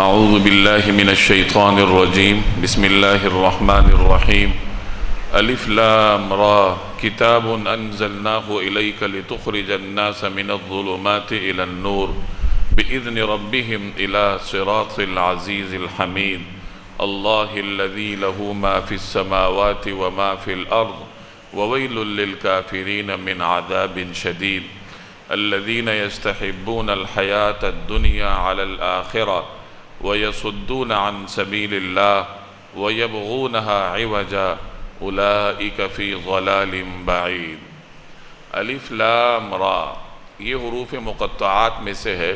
اعوذ باللہ من الشیطان الرجیم بسم اللہ الرحمن الرحیم الف لام را کتاب انزلناہ الیک لتخرج الناس من الظلمات الى النور بإذن ربهم الى صراط العزیز الحمید اللہ الذی له ما فی السماوات وما فی الارض وویل للکافرین من عذاب شدید الذین یستحبون الحیاة الدنیا علی الآخرہ وَيَصُدُّونَ عَن سَبِيلِ اللَّهِ وَيَبْغُونَهَا عِوَجًا أُولَئِكَ فِي ضَلَالٍ بَعِيدٍ الف لام را یہ حروف مقطعات میں سے ہے۔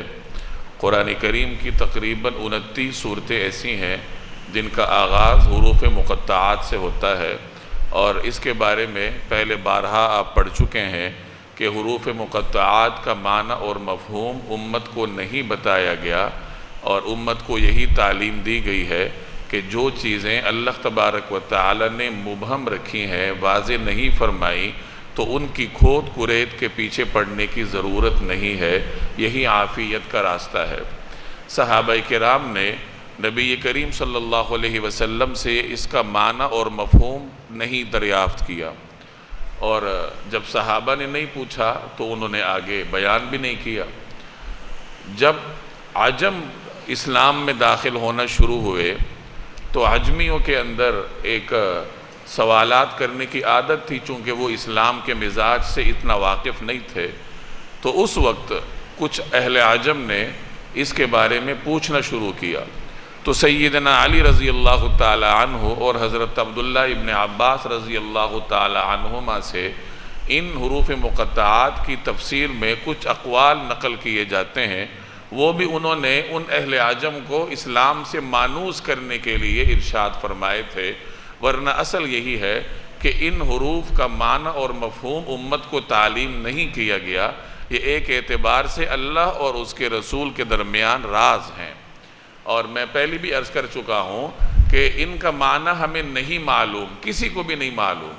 قرآن کریم کی تقریباً 29 صورتیں ایسی ہیں جن کا آغاز حروف مقطعات سے ہوتا ہے، اور اس کے بارے میں پہلے بارہا آپ پڑھ چکے ہیں کہ حروف مقطعات کا معنی اور مفہوم امت کو نہیں بتایا گیا، اور امت کو یہی تعلیم دی گئی ہے کہ جو چیزیں اللہ تبارک و تعالی نے مبہم رکھی ہیں، واضح نہیں فرمائی، تو ان کی کھود کرید کے پیچھے پڑنے کی ضرورت نہیں ہے۔ یہی عافیت کا راستہ ہے۔ صحابہ کرام نے نبی کریم صلی اللہ علیہ وسلم سے اس کا معنی اور مفہوم نہیں دریافت کیا، اور جب صحابہ نے نہیں پوچھا تو انہوں نے آگے بیان بھی نہیں کیا۔ جب عجم اسلام میں داخل ہونا شروع ہوئے تو عجمیوں کے اندر ایک سوالات کرنے کی عادت تھی، چونکہ وہ اسلام کے مزاج سے اتنا واقف نہیں تھے، تو اس وقت کچھ اہل عجم نے اس کے بارے میں پوچھنا شروع کیا۔ تو سیدنا علی رضی اللہ تعالی عنہ اور حضرت عبداللہ ابن عباس رضی اللہ تعالی عنہما سے ان حروف مقطعات کی تفسیر میں کچھ اقوال نقل کیے جاتے ہیں، وہ بھی انہوں نے ان اہل عجم کو اسلام سے مانوس کرنے کے لیے ارشاد فرمائے تھے، ورنہ اصل یہی ہے کہ ان حروف کا معنی اور مفہوم امت کو تعلیم نہیں کیا گیا۔ یہ ایک اعتبار سے اللہ اور اس کے رسول کے درمیان راز ہیں، اور میں پہلے بھی عرض کر چکا ہوں کہ ان کا معنی ہمیں نہیں معلوم، کسی کو بھی نہیں معلوم،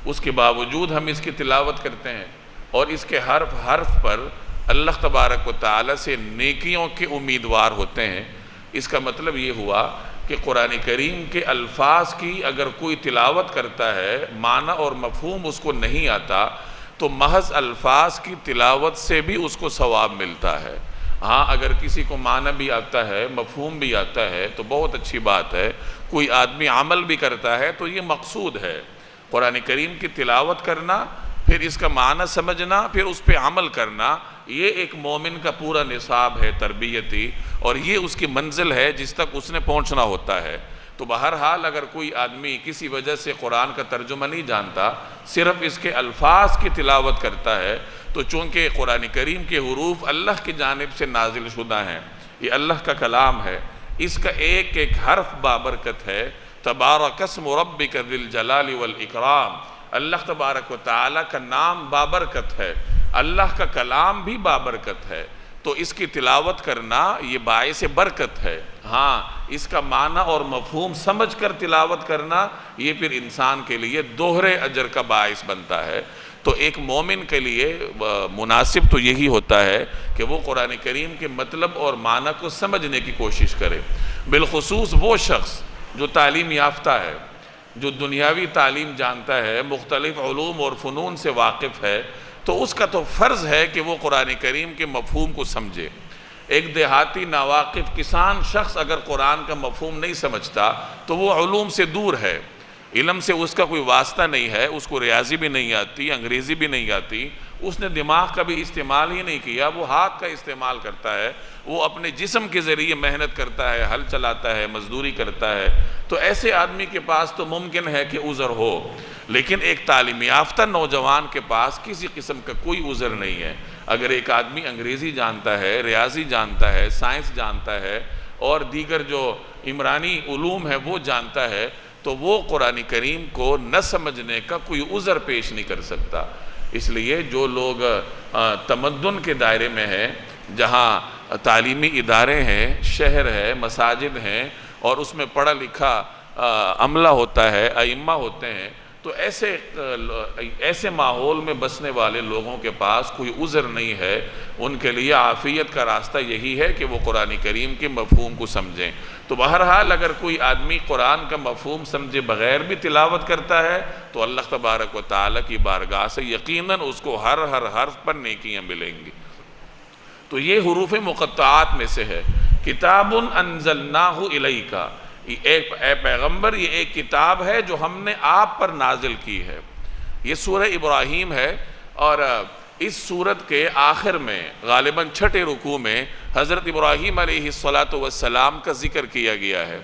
اس کے باوجود ہم اس کی تلاوت کرتے ہیں، اور اس کے حرف حرف پر اللہ تبارک و تعالی سے نیکیوں کے امیدوار ہوتے ہیں۔ اس کا مطلب یہ ہوا کہ قرآن کریم کے الفاظ کی اگر کوئی تلاوت کرتا ہے، معنی اور مفہوم اس کو نہیں آتا، تو محض الفاظ کی تلاوت سے بھی اس کو ثواب ملتا ہے۔ ہاں، اگر کسی کو معنی بھی آتا ہے، مفہوم بھی آتا ہے تو بہت اچھی بات ہے، کوئی آدمی عمل بھی کرتا ہے تو یہ مقصود ہے۔ قرآن کریم کی تلاوت کرنا، پھر اس کا معنی سمجھنا، پھر اس پہ عمل کرنا، یہ ایک مومن کا پورا نصاب ہے تربیتی، اور یہ اس کی منزل ہے جس تک اس نے پہنچنا ہوتا ہے۔ تو بہرحال اگر کوئی آدمی کسی وجہ سے قرآن کا ترجمہ نہیں جانتا، صرف اس کے الفاظ کی تلاوت کرتا ہے، تو چونکہ قرآن کریم کے حروف اللہ کی جانب سے نازل شدہ ہیں، یہ اللہ کا کلام ہے، اس کا ایک ایک حرف بابرکت ہے۔ تبارک اسم ربک ذی الجلال والاکرام، اللہ تبارک و تعالی کا نام بابرکت ہے، اللہ کا کلام بھی بابرکت ہے، تو اس کی تلاوت کرنا یہ باعث برکت ہے۔ ہاں، اس کا معنی اور مفہوم سمجھ کر تلاوت کرنا، یہ پھر انسان کے لیے دوہرے اجر کا باعث بنتا ہے۔ تو ایک مومن کے لیے مناسب تو یہی ہوتا ہے کہ وہ قرآن کریم کے مطلب اور معنی کو سمجھنے کی کوشش کرے، بالخصوص وہ شخص جو تعلیم یافتہ ہے، جو دنیاوی تعلیم جانتا ہے، مختلف علوم اور فنون سے واقف ہے، تو اس کا تو فرض ہے کہ وہ قرآن کریم کے مفہوم کو سمجھے۔ ایک دیہاتی ناواقف کسان شخص اگر قرآن کا مفہوم نہیں سمجھتا تو وہ علوم سے دور ہے، علم سے اس کا کوئی واسطہ نہیں ہے، اس کو ریاضی بھی نہیں آتی، انگریزی بھی نہیں آتی، اس نے دماغ کا بھی استعمال ہی نہیں کیا، وہ ہاتھ کا استعمال کرتا ہے، وہ اپنے جسم کے ذریعے محنت کرتا ہے، ہل چلاتا ہے، مزدوری کرتا ہے، تو ایسے آدمی کے پاس تو ممکن ہے کہ عذر ہو، لیکن ایک تعلیم یافتہ نوجوان کے پاس کسی قسم کا کوئی عذر نہیں ہے۔ اگر ایک آدمی انگریزی جانتا ہے، ریاضی جانتا ہے، سائنس جانتا ہے، اور دیگر جو عمرانی علوم ہے وہ جانتا ہے، تو وہ قرآن کریم کو نہ سمجھنے کا کوئی عذر پیش نہیں کر سکتا۔ اس لیے جو لوگ تمدن کے دائرے میں ہیں، جہاں تعلیمی ادارے ہیں، شہر ہے، مساجد ہیں، اور اس میں پڑھا لکھا عملہ ہوتا ہے، ائمہ ہوتے ہیں، تو ایسے ماحول میں بسنے والے لوگوں کے پاس کوئی عذر نہیں ہے، ان کے لیے عافیت کا راستہ یہی ہے کہ وہ قرآن کریم کے مفہوم کو سمجھیں۔ تو بہرحال اگر کوئی آدمی قرآن کا مفہوم سمجھے بغیر بھی تلاوت کرتا ہے تو اللہ تبارک و تعالیٰ کی بارگاہ سے یقیناً اس کو ہر حرف پر نیکیاں ملیں گی۔ تو یہ حروف مقطعات میں سے ہے۔ کتاب انزلناہ الیک، اے پیغمبر یہ ایک کتاب ہے جو ہم نے آپ پر نازل کی ہے۔ یہ سورہ ابراہیم ہے، اور اس سورت کے آخر میں غالباً چھٹے رکوع میں حضرت ابراہیم علیہ السلام کا ذکر کیا گیا ہے۔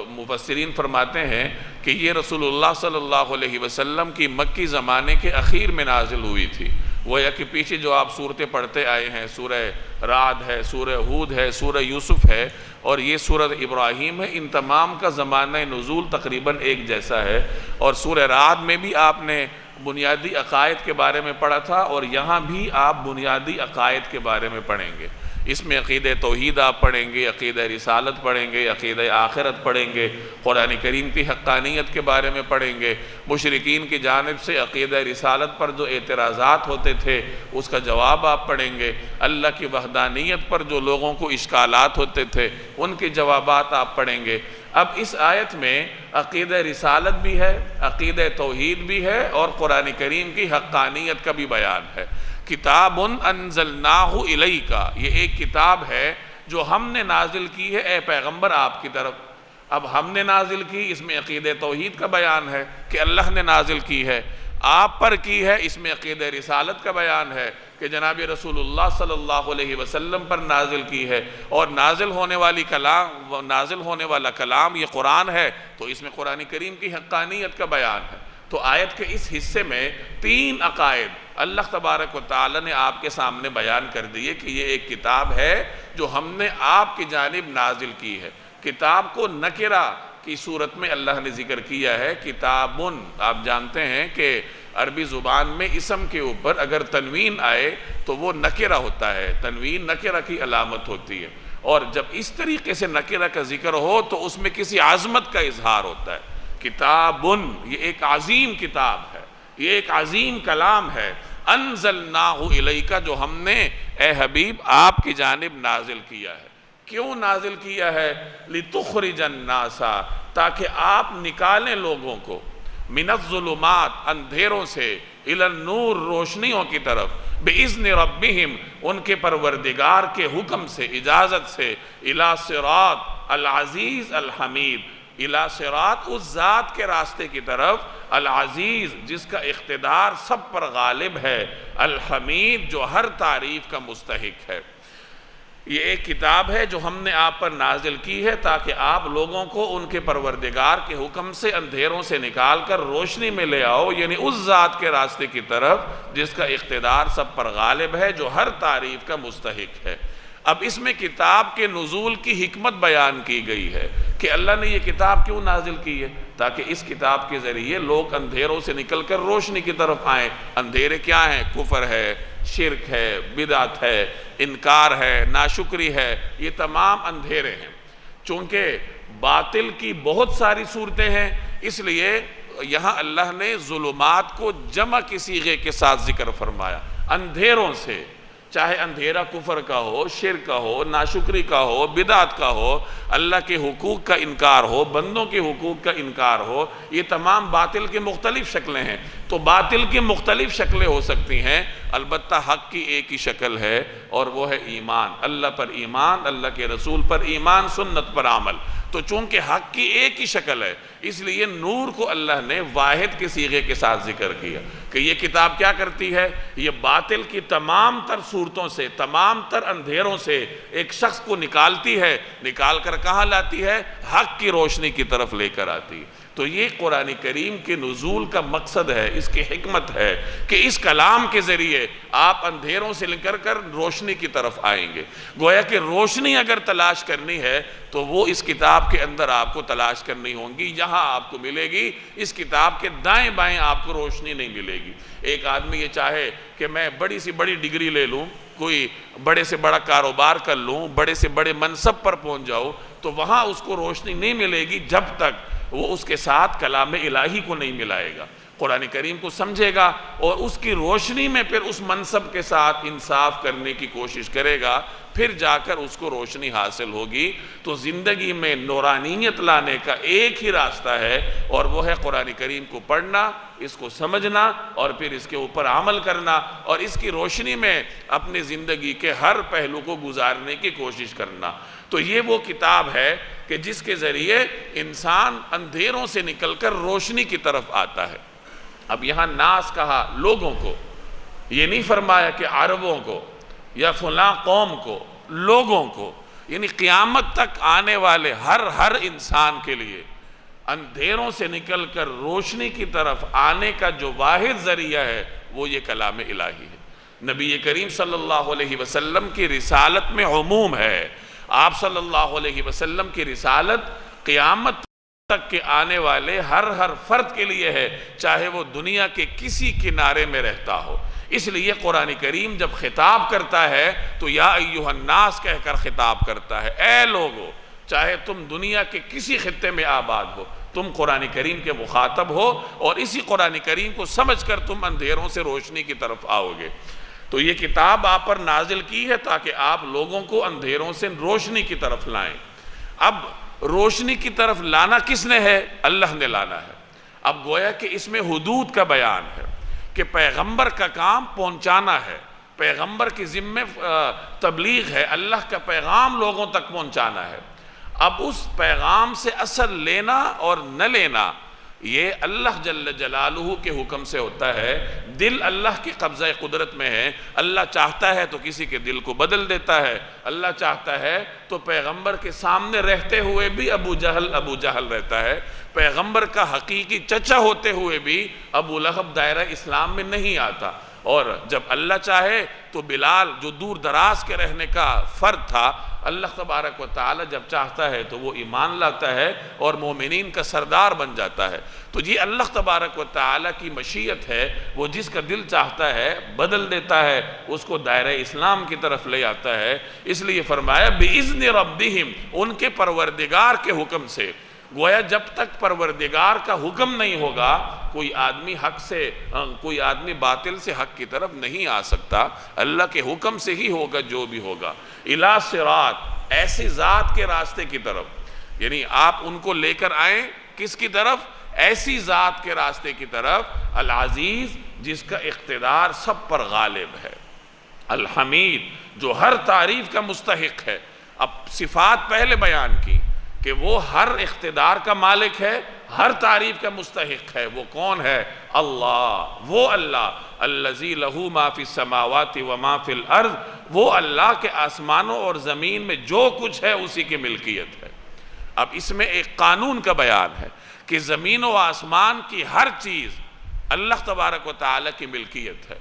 مفسرین فرماتے ہیں کہ یہ رسول اللہ صلی اللہ علیہ وسلم کی مکی زمانے کے اخیر میں نازل ہوئی تھی۔ گویا کہ پیچھے جو آپ صورتیں پڑھتے آئے ہیں، سورہ رعد ہے، سورہ ہود ہے، سورہ یوسف ہے، اور یہ سورہ ابراہیم ہے، ان تمام کا زمانہ نزول تقریباً ایک جیسا ہے۔ اور سورہ رعد میں بھی آپ نے بنیادی عقائد کے بارے میں پڑھا تھا، اور یہاں بھی آپ بنیادی عقائد کے بارے میں پڑھیں گے۔ اس میں عقیدہ توحید آپ پڑھیں گے، عقیدہ رسالت پڑھیں گے، عقیدہ آخرت پڑھیں گے، قرآن کریم کی حقانیت کے بارے میں پڑھیں گے، مشرکین کی جانب سے عقیدہ رسالت پر جو اعتراضات ہوتے تھے اس کا جواب آپ پڑھیں گے، اللہ کی وحدانیت پر جو لوگوں کو اشکالات ہوتے تھے ان کے جوابات آپ پڑھیں گے۔ اب اس آیت میں عقیدہ رسالت بھی ہے، عقیدہ توحید بھی ہے، اور قرآن کریم کی حقانیت کا بھی بیان ہے۔ کتاب انزلناہ الیک، یہ ایک کتاب ہے جو ہم نے نازل کی ہے اے پیغمبر آپ کی طرف۔ اب ہم نے نازل کی، اس میں عقیدہ توحید کا بیان ہے کہ اللہ نے نازل کی ہے۔ آپ پر کی ہے، اس میں عقیدہ رسالت کا بیان ہے کہ جناب رسول اللہ صلی اللہ علیہ وسلم پر نازل کی ہے، اور نازل ہونے والا کلام یہ قرآن ہے، تو اس میں قرآن کریم کی حقانیت کا بیان ہے۔ تو آیت کے اس حصے میں 3 عقائد اللہ تبارک و تعالی نے آپ کے سامنے بیان کر دیے کہ یہ ایک کتاب ہے جو ہم نے آپ کی جانب نازل کی ہے۔ کتاب کو نکرہ کی صورت میں اللہ نے ذکر کیا ہے، کتابن۔ آپ جانتے ہیں کہ عربی زبان میں اسم کے اوپر اگر تنوین آئے تو وہ نکرہ ہوتا ہے، تنوین نکرہ کی علامت ہوتی ہے، اور جب اس طریقے سے نکرہ کا ذکر ہو تو اس میں کسی عظمت کا اظہار ہوتا ہے۔ کتابن، یہ ایک عظیم کتاب ہے، یہ ایک عظیم کلام ہے۔ انزلناہ الیک، جو ہم نے اے حبیب آپ کی جانب نازل کیا ہے۔ کیوں نازل کیا ہے؟ لتخرج الناس، تاکہ آپ نکالیں لوگوں کو، من الظلمات، اندھیروں سے، الی النور، روشنیوں کی طرف، باذن ربہم، ان کے پروردگار کے حکم سے، اجازت سے، الی صراط العزیز الحمید، الی صراط، اس ذات کے راستے کی طرف، العزیز جس کا اقتدار سب پر غالب ہے، الحمید جو ہر تعریف کا مستحق ہے۔ یہ ایک کتاب ہے جو ہم نے آپ پر نازل کی ہے تاکہ آپ لوگوں کو ان کے پروردگار کے حکم سے اندھیروں سے نکال کر روشنی میں لے آؤ، یعنی اس ذات کے راستے کی طرف جس کا اقتدار سب پر غالب ہے، جو ہر تعریف کا مستحق ہے۔ اب اس میں کتاب کے نزول کی حکمت بیان کی گئی ہے کہ اللہ نے یہ کتاب کیوں نازل کی ہے، تاکہ اس کتاب کے ذریعے لوگ اندھیروں سے نکل کر روشنی کی طرف آئیں۔ اندھیرے کیا ہیں؟ کفر ہے، شرک ہے، بدعت ہے، انکار ہے، ناشکری ہے، یہ تمام اندھیرے ہیں۔ چونکہ باطل کی بہت ساری صورتیں ہیں، اس لیے یہاں اللہ نے ظلمات کو جمع کی صیغے کے ساتھ ذکر فرمایا۔ اندھیروں سے، چاہے اندھیرا کفر کا ہو، شرک کا ہو، ناشکری کا ہو، بدعت کا ہو، اللہ کے حقوق کا انکار ہو، بندوں کے حقوق کا انکار ہو، یہ تمام باطل کی مختلف شکلیں ہیں۔ تو باطل کی مختلف شکلیں ہو سکتی ہیں، البتہ حق کی ایک ہی شکل ہے، اور وہ ہے ایمان، اللہ پر ایمان، اللہ کے رسول پر ایمان، سنت پر عمل۔ تو چونکہ حق کی ایک ہی شکل ہے، اس لیے نور کو اللہ نے واحد کے صیغے کے ساتھ ذکر کیا کہ یہ کتاب کیا کرتی ہے، یہ باطل کی تمام تر صورتوں سے، تمام تر اندھیروں سے ایک شخص کو نکالتی ہے، نکال کر کہاں لاتی ہے؟ حق کی روشنی کی طرف لے کر آتی ہے۔ تو یہ قرآن کریم کے نزول کا مقصد ہے، اس کی حکمت ہے کہ اس کلام کے ذریعے آپ اندھیروں سے نکل کر روشنی کی طرف آئیں گے۔ گویا کہ روشنی اگر تلاش کرنی ہے تو وہ اس کتاب کے اندر آپ کو تلاش کرنی ہوں گی، یہاں آپ کو ملے گی، اس کتاب کے دائیں بائیں آپ کو روشنی نہیں ملے گی۔ ایک آدمی یہ چاہے کہ میں بڑی سی بڑی ڈگری لے لوں، کوئی بڑے سے بڑا کاروبار کر لوں، بڑے سے بڑے منصب پر پہنچ جاؤ، تو وہاں اس کو روشنی نہیں ملے گی جب تک وہ اس کے ساتھ کلام الہی کو نہیں ملائے گا، قرآن کریم کو سمجھے گا اور اس کی روشنی میں پھر اس منصب کے ساتھ انصاف کرنے کی کوشش کرے گا، پھر جا کر اس کو روشنی حاصل ہوگی۔ تو زندگی میں نورانیت لانے کا ایک ہی راستہ ہے، اور وہ ہے قرآن کریم کو پڑھنا، اس کو سمجھنا اور پھر اس کے اوپر عمل کرنا، اور اس کی روشنی میں اپنی زندگی کے ہر پہلو کو گزارنے کی کوشش کرنا۔ تو یہ وہ کتاب ہے کہ جس کے ذریعے انسان اندھیروں سے نکل کر روشنی کی طرف آتا ہے۔ اب یہاں ناس کہا لوگوں کو، یہ نہیں فرمایا کہ عربوں کو یا فلاں قوم کو، لوگوں کو، یعنی قیامت تک آنے والے ہر انسان کے لیے اندھیروں سے نکل کر روشنی کی طرف آنے کا جو واحد ذریعہ ہے وہ یہ کلام الہی ہے۔ نبی کریم صلی اللہ علیہ وسلم کی رسالت میں عموم ہے۔ آپ صلی اللہ علیہ وسلم کی رسالت قیامت تک کے آنے والے ہر فرد کے لیے ہے، چاہے وہ دنیا کے کسی کنارے میں رہتا ہو۔ اس لیے قرآن کریم جب خطاب کرتا ہے تو یا ایہا الناس کہہ کر خطاب کرتا ہے، اے لوگو، چاہے تم دنیا کے کسی خطے میں آباد ہو، تم قرآن کریم کے مخاطب ہو، اور اسی قرآن کریم کو سمجھ کر تم اندھیروں سے روشنی کی طرف آؤ گے۔ تو یہ کتاب آپ پر نازل کی ہے تاکہ آپ لوگوں کو اندھیروں سے روشنی کی طرف لائیں۔ اب روشنی کی طرف لانا کس نے ہے؟ اللہ نے لانا ہے۔ اب گویا کہ اس میں حدود کا بیان ہے کہ پیغمبر کا کام پہنچانا ہے، پیغمبر کی ذمہ تبلیغ ہے، اللہ کا پیغام لوگوں تک پہنچانا ہے۔ اب اس پیغام سے اثر لینا اور نہ لینا یہ اللہ جل جلالہ کے حکم سے ہوتا ہے۔ دل اللہ کی قبضہ قدرت میں ہے، اللہ چاہتا ہے تو کسی کے دل کو بدل دیتا ہے، اللہ چاہتا ہے تو پیغمبر کے سامنے رہتے ہوئے بھی ابو جہل رہتا ہے، پیغمبر کا حقیقی چچا ہوتے ہوئے بھی ابو لہب دائرہ اسلام میں نہیں آتا، اور جب اللہ چاہے تو بلال جو دور دراز کے رہنے کا فرد تھا، اللہ تبارک و تعالی جب چاہتا ہے تو وہ ایمان لاتا ہے اور مومنین کا سردار بن جاتا ہے۔ تو یہ اللہ تبارک و تعالی کی مشیت ہے، وہ جس کا دل چاہتا ہے بدل دیتا ہے، اس کو دائرہ اسلام کی طرف لے آتا ہے۔ اس لیے فرمایا بِإِذْنِ رَبِّهِمْ، ان کے پروردگار کے حکم سے۔ گویا جب تک پروردگار کا حکم نہیں ہوگا کوئی آدمی باطل سے حق کی طرف نہیں آ سکتا، اللہ کے حکم سے ہی ہوگا جو بھی ہوگا۔ اِلَى صِرَاط، ایسی ذات کے راستے کی طرف، یعنی آپ ان کو لے کر آئیں کس کی طرف؟ ایسی ذات کے راستے کی طرف، العزیز جس کا اقتدار سب پر غالب ہے، الحمید جو ہر تعریف کا مستحق ہے۔ اب صفات پہلے بیان کی کہ وہ ہر اقتدار کا مالک ہے، ہر تعریف کا مستحق ہے۔ وہ کون ہے؟ اللہ، وہ اللہ الذی لہ ما فی السماوات و ما فی الارض، وہ اللہ کے آسمانوں اور زمین میں جو کچھ ہے اسی کی ملکیت ہے۔ اب اس میں ایک قانون کا بیان ہے کہ زمین و آسمان کی ہر چیز اللہ تبارک و تعالی کی ملکیت ہے۔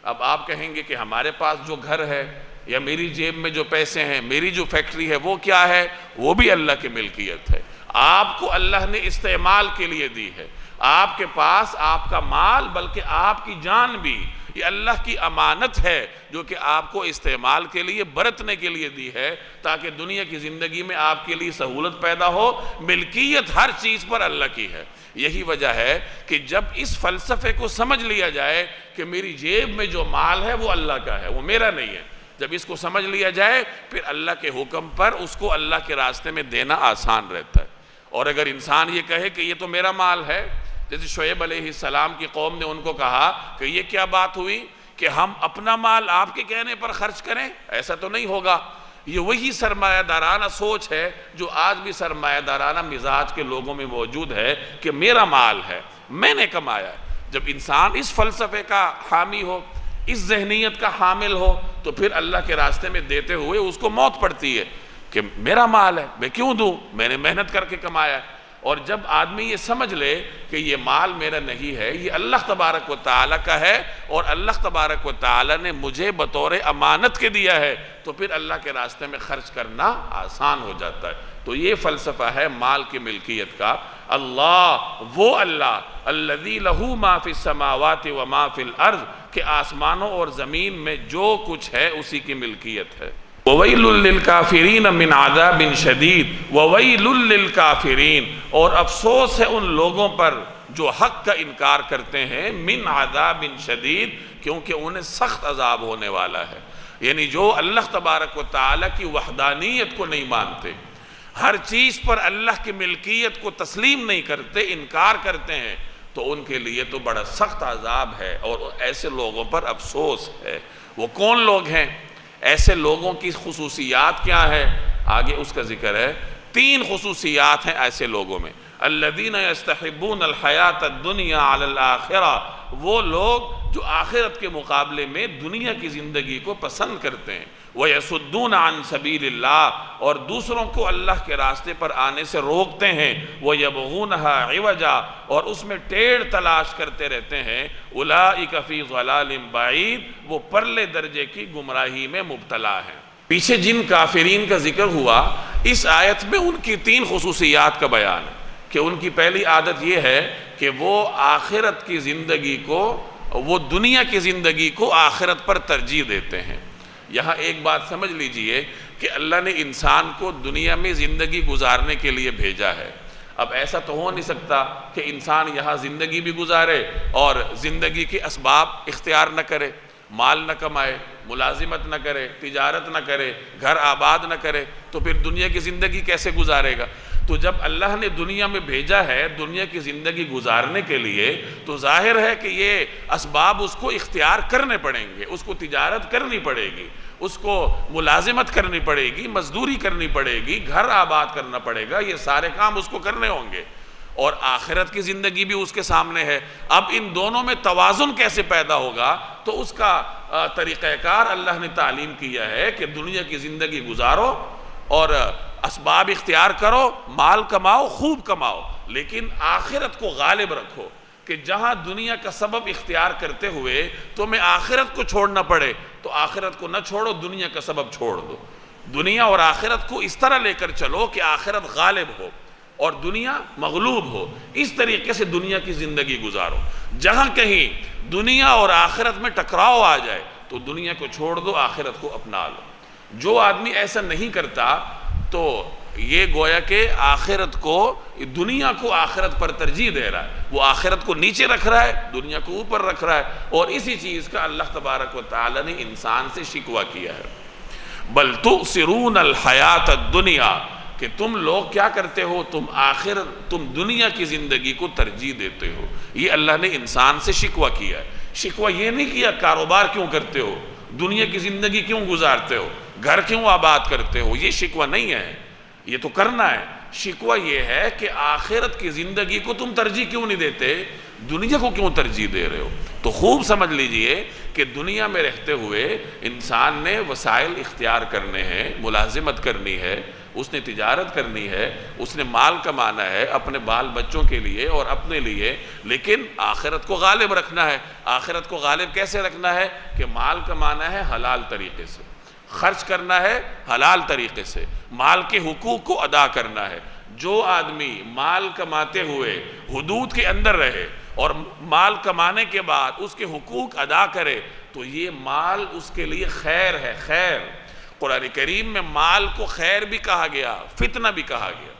اب آپ کہیں گے کہ ہمارے پاس جو گھر ہے یا میری جیب میں جو پیسے ہیں، میری جو فیکٹری ہے وہ کیا ہے؟ وہ بھی اللہ کی ملکیت ہے۔ آپ کو اللہ نے استعمال کے لیے دی ہے، آپ کے پاس آپ کا مال بلکہ آپ کی جان بھی یہ اللہ کی امانت ہے جو کہ آپ کو استعمال کے لیے برتنے کے لیے دی ہے تاکہ دنیا کی زندگی میں آپ کے لیے سہولت پیدا ہو۔ ملکیت ہر چیز پر اللہ کی ہے۔ یہی وجہ ہے کہ جب اس فلسفے کو سمجھ لیا جائے کہ میری جیب میں جو مال ہے وہ اللہ کا ہے، وہ میرا نہیں ہے، جب اس کو سمجھ لیا جائے پھر اللہ کے حکم پر اس کو اللہ کے راستے میں دینا آسان رہتا ہے۔ اور اگر انسان یہ کہے کہ یہ تو میرا مال ہے، جیسے شعیب علیہ السلام کی قوم نے ان کو کہا کہ یہ کیا بات ہوئی کہ ہم اپنا مال آپ کے کہنے پر خرچ کریں، ایسا تو نہیں ہوگا۔ یہ وہی سرمایہ دارانہ سوچ ہے جو آج بھی سرمایہ دارانہ مزاج کے لوگوں میں موجود ہے کہ میرا مال ہے، میں نے کمایا ہے۔ جب انسان اس فلسفے کا حامی ہو، اس ذہنیت کا حامل ہو، تو پھر اللہ کے راستے میں دیتے ہوئے اس کو موت پڑتی ہے کہ میرا مال ہے، میں کیوں دوں، میں نے محنت کر کے کمایا ہے۔ اور جب آدمی یہ سمجھ لے کہ یہ مال میرا نہیں ہے، یہ اللہ تبارک و تعالی کا ہے اور اللہ تبارک و تعالی نے مجھے بطور امانت کے دیا ہے، تو پھر اللہ کے راستے میں خرچ کرنا آسان ہو جاتا ہے۔ تو یہ فلسفہ ہے مال کی ملکیت کا۔ اللہ، وہ اللہ الذی لہ ما فی السماوات و ما فی الارض، کہ آسمانوں اور زمین میں جو کچھ ہے اسی کی ملکیت ہے۔ وَوَيْلٌ لِّلْكَافِرِينَ مِنْ عَذَابٍ شَدِيدٍ وَوَيْلٌ لِّلْكَافِرِينَ، اور افسوس ہے ان لوگوں پر جو حق کا انکار کرتے ہیں، من عذاب شدید، کیونکہ انہیں سخت عذاب ہونے والا ہے۔ یعنی جو اللہ تبارک و تعالیٰ کی وحدانیت کو نہیں مانتے، ہر چیز پر اللہ کی ملکیت کو تسلیم نہیں کرتے، انکار کرتے ہیں، تو ان کے لیے تو بڑا سخت عذاب ہے، اور ایسے لوگوں پر افسوس ہے۔ وہ کون لوگ ہیں؟ ایسے لوگوں کی خصوصیات کیا ہے؟ آگے اس کا ذکر ہے۔ 3 خصوصیات ہیں ایسے لوگوں میں۔ الذین یستحبون الحیات الدنیا علی الآخرہ، وہ لوگ جو آخرت کے مقابلے میں دنیا کی زندگی کو پسند کرتے ہیں۔ وَيَصُدُّونَ عَن سَبِيلِ اللَّهِ، اور دوسروں کو اللہ کے راستے پر آنے سے روکتے ہیں۔ وَيَبْغُونَهَا عِوَجًا، اور اس میں ٹیڑھ تلاش کرتے رہتے ہیں۔ أُولَئِكَ فِي ضَلَالٍ بَعِيدٍ، وہ پرلے درجے کی گمراہی میں مبتلا ہیں۔ پیچھے جن کافرین کا ذکر ہوا، اس آیت میں ان کی 3 خصوصیات کا بیان ہے، کہ ان کی پہلی عادت یہ ہے کہ وہ آخرت کی زندگی کو، وہ دنیا کی زندگی کو آخرت پر ترجیح دیتے ہیں۔ یہاں ایک بات سمجھ لیجئے کہ اللہ نے انسان کو دنیا میں زندگی گزارنے کے لیے بھیجا ہے۔ اب ایسا تو ہو نہیں سکتا کہ انسان یہاں زندگی بھی گزارے اور زندگی کے اسباب اختیار نہ کرے، مال نہ کمائے، ملازمت نہ کرے، تجارت نہ کرے، گھر آباد نہ کرے، تو پھر دنیا کی زندگی کیسے گزارے گا؟ تو جب اللہ نے دنیا میں بھیجا ہے دنیا کی زندگی گزارنے کے لیے، تو ظاہر ہے کہ یہ اسباب اس کو اختیار کرنے پڑیں گے، اس کو تجارت کرنی پڑے گی، اس کو ملازمت کرنی پڑے گی، مزدوری کرنی پڑے گی، گھر آباد کرنا پڑے گا، یہ سارے کام اس کو کرنے ہوں گے، اور آخرت کی زندگی بھی اس کے سامنے ہے۔ اب ان دونوں میں توازن کیسے پیدا ہوگا؟ تو اس کا طریقہ کار اللہ نے تعلیم کیا ہے کہ دنیا کی زندگی گزارو اور اسباب اختیار کرو، مال کماؤ، خوب کماؤ، لیکن آخرت کو غالب رکھو، کہ جہاں دنیا کا سبب اختیار کرتے ہوئے تمہیں آخرت کو چھوڑنا پڑے تو آخرت کو نہ چھوڑو، دنیا کا سبب چھوڑ دو۔ دنیا اور آخرت کو اس طرح لے کر چلو کہ آخرت غالب ہو اور دنیا مغلوب ہو، اس طریقے سے دنیا کی زندگی گزارو۔ جہاں کہیں دنیا اور آخرت میں ٹکراؤ آ جائے تو دنیا کو چھوڑ دو، آخرت کو اپنا لو۔ جو آدمی ایسا نہیں کرتا تو یہ گویا کہ آخرت کو، دنیا کو آخرت پر ترجیح دے رہا ہے، وہ آخرت کو نیچے رکھ رہا ہے، دنیا کو اوپر رکھ رہا ہے، اور اسی چیز کا اللہ تبارک و تعالی نے انسان سے شکوہ کیا ہے۔ بل تؤثرون الحیات الدنیا، کہ تم لوگ کیا کرتے ہو، تم دنیا کی زندگی کو ترجیح دیتے ہو۔ یہ اللہ نے انسان سے شکوہ کیا ہے۔ شکوہ یہ نہیں کیا کاروبار کیوں کرتے ہو، دنیا کی زندگی کیوں گزارتے ہو، گھر کیوں آباد کرتے ہو، یہ شکوہ نہیں ہے، یہ تو کرنا ہے۔ شکوہ یہ ہے کہ آخرت کی زندگی کو تم ترجیح کیوں نہیں دیتے، دنیا کو کیوں ترجیح دے رہے ہو۔ تو خوب سمجھ لیجئے کہ دنیا میں رہتے ہوئے انسان نے وسائل اختیار کرنے ہیں، ملازمت کرنی ہے، اس نے تجارت کرنی ہے، اس نے مال کمانا ہے اپنے بال بچوں کے لیے اور اپنے لیے، لیکن آخرت کو غالب رکھنا ہے۔ آخرت کو غالب کیسے رکھنا ہے؟ کہ مال کمانا ہے حلال طریقے سے، خرچ کرنا ہے حلال طریقے سے، مال کے حقوق کو ادا کرنا ہے۔ جو آدمی مال کماتے ہوئے حدود کے اندر رہے اور مال کمانے کے بعد اس کے حقوق ادا کرے تو یہ مال اس کے لیے خیر ہے، خیر۔ قرآن کریم میں مال کو خیر بھی کہا گیا، فتنہ بھی کہا گیا۔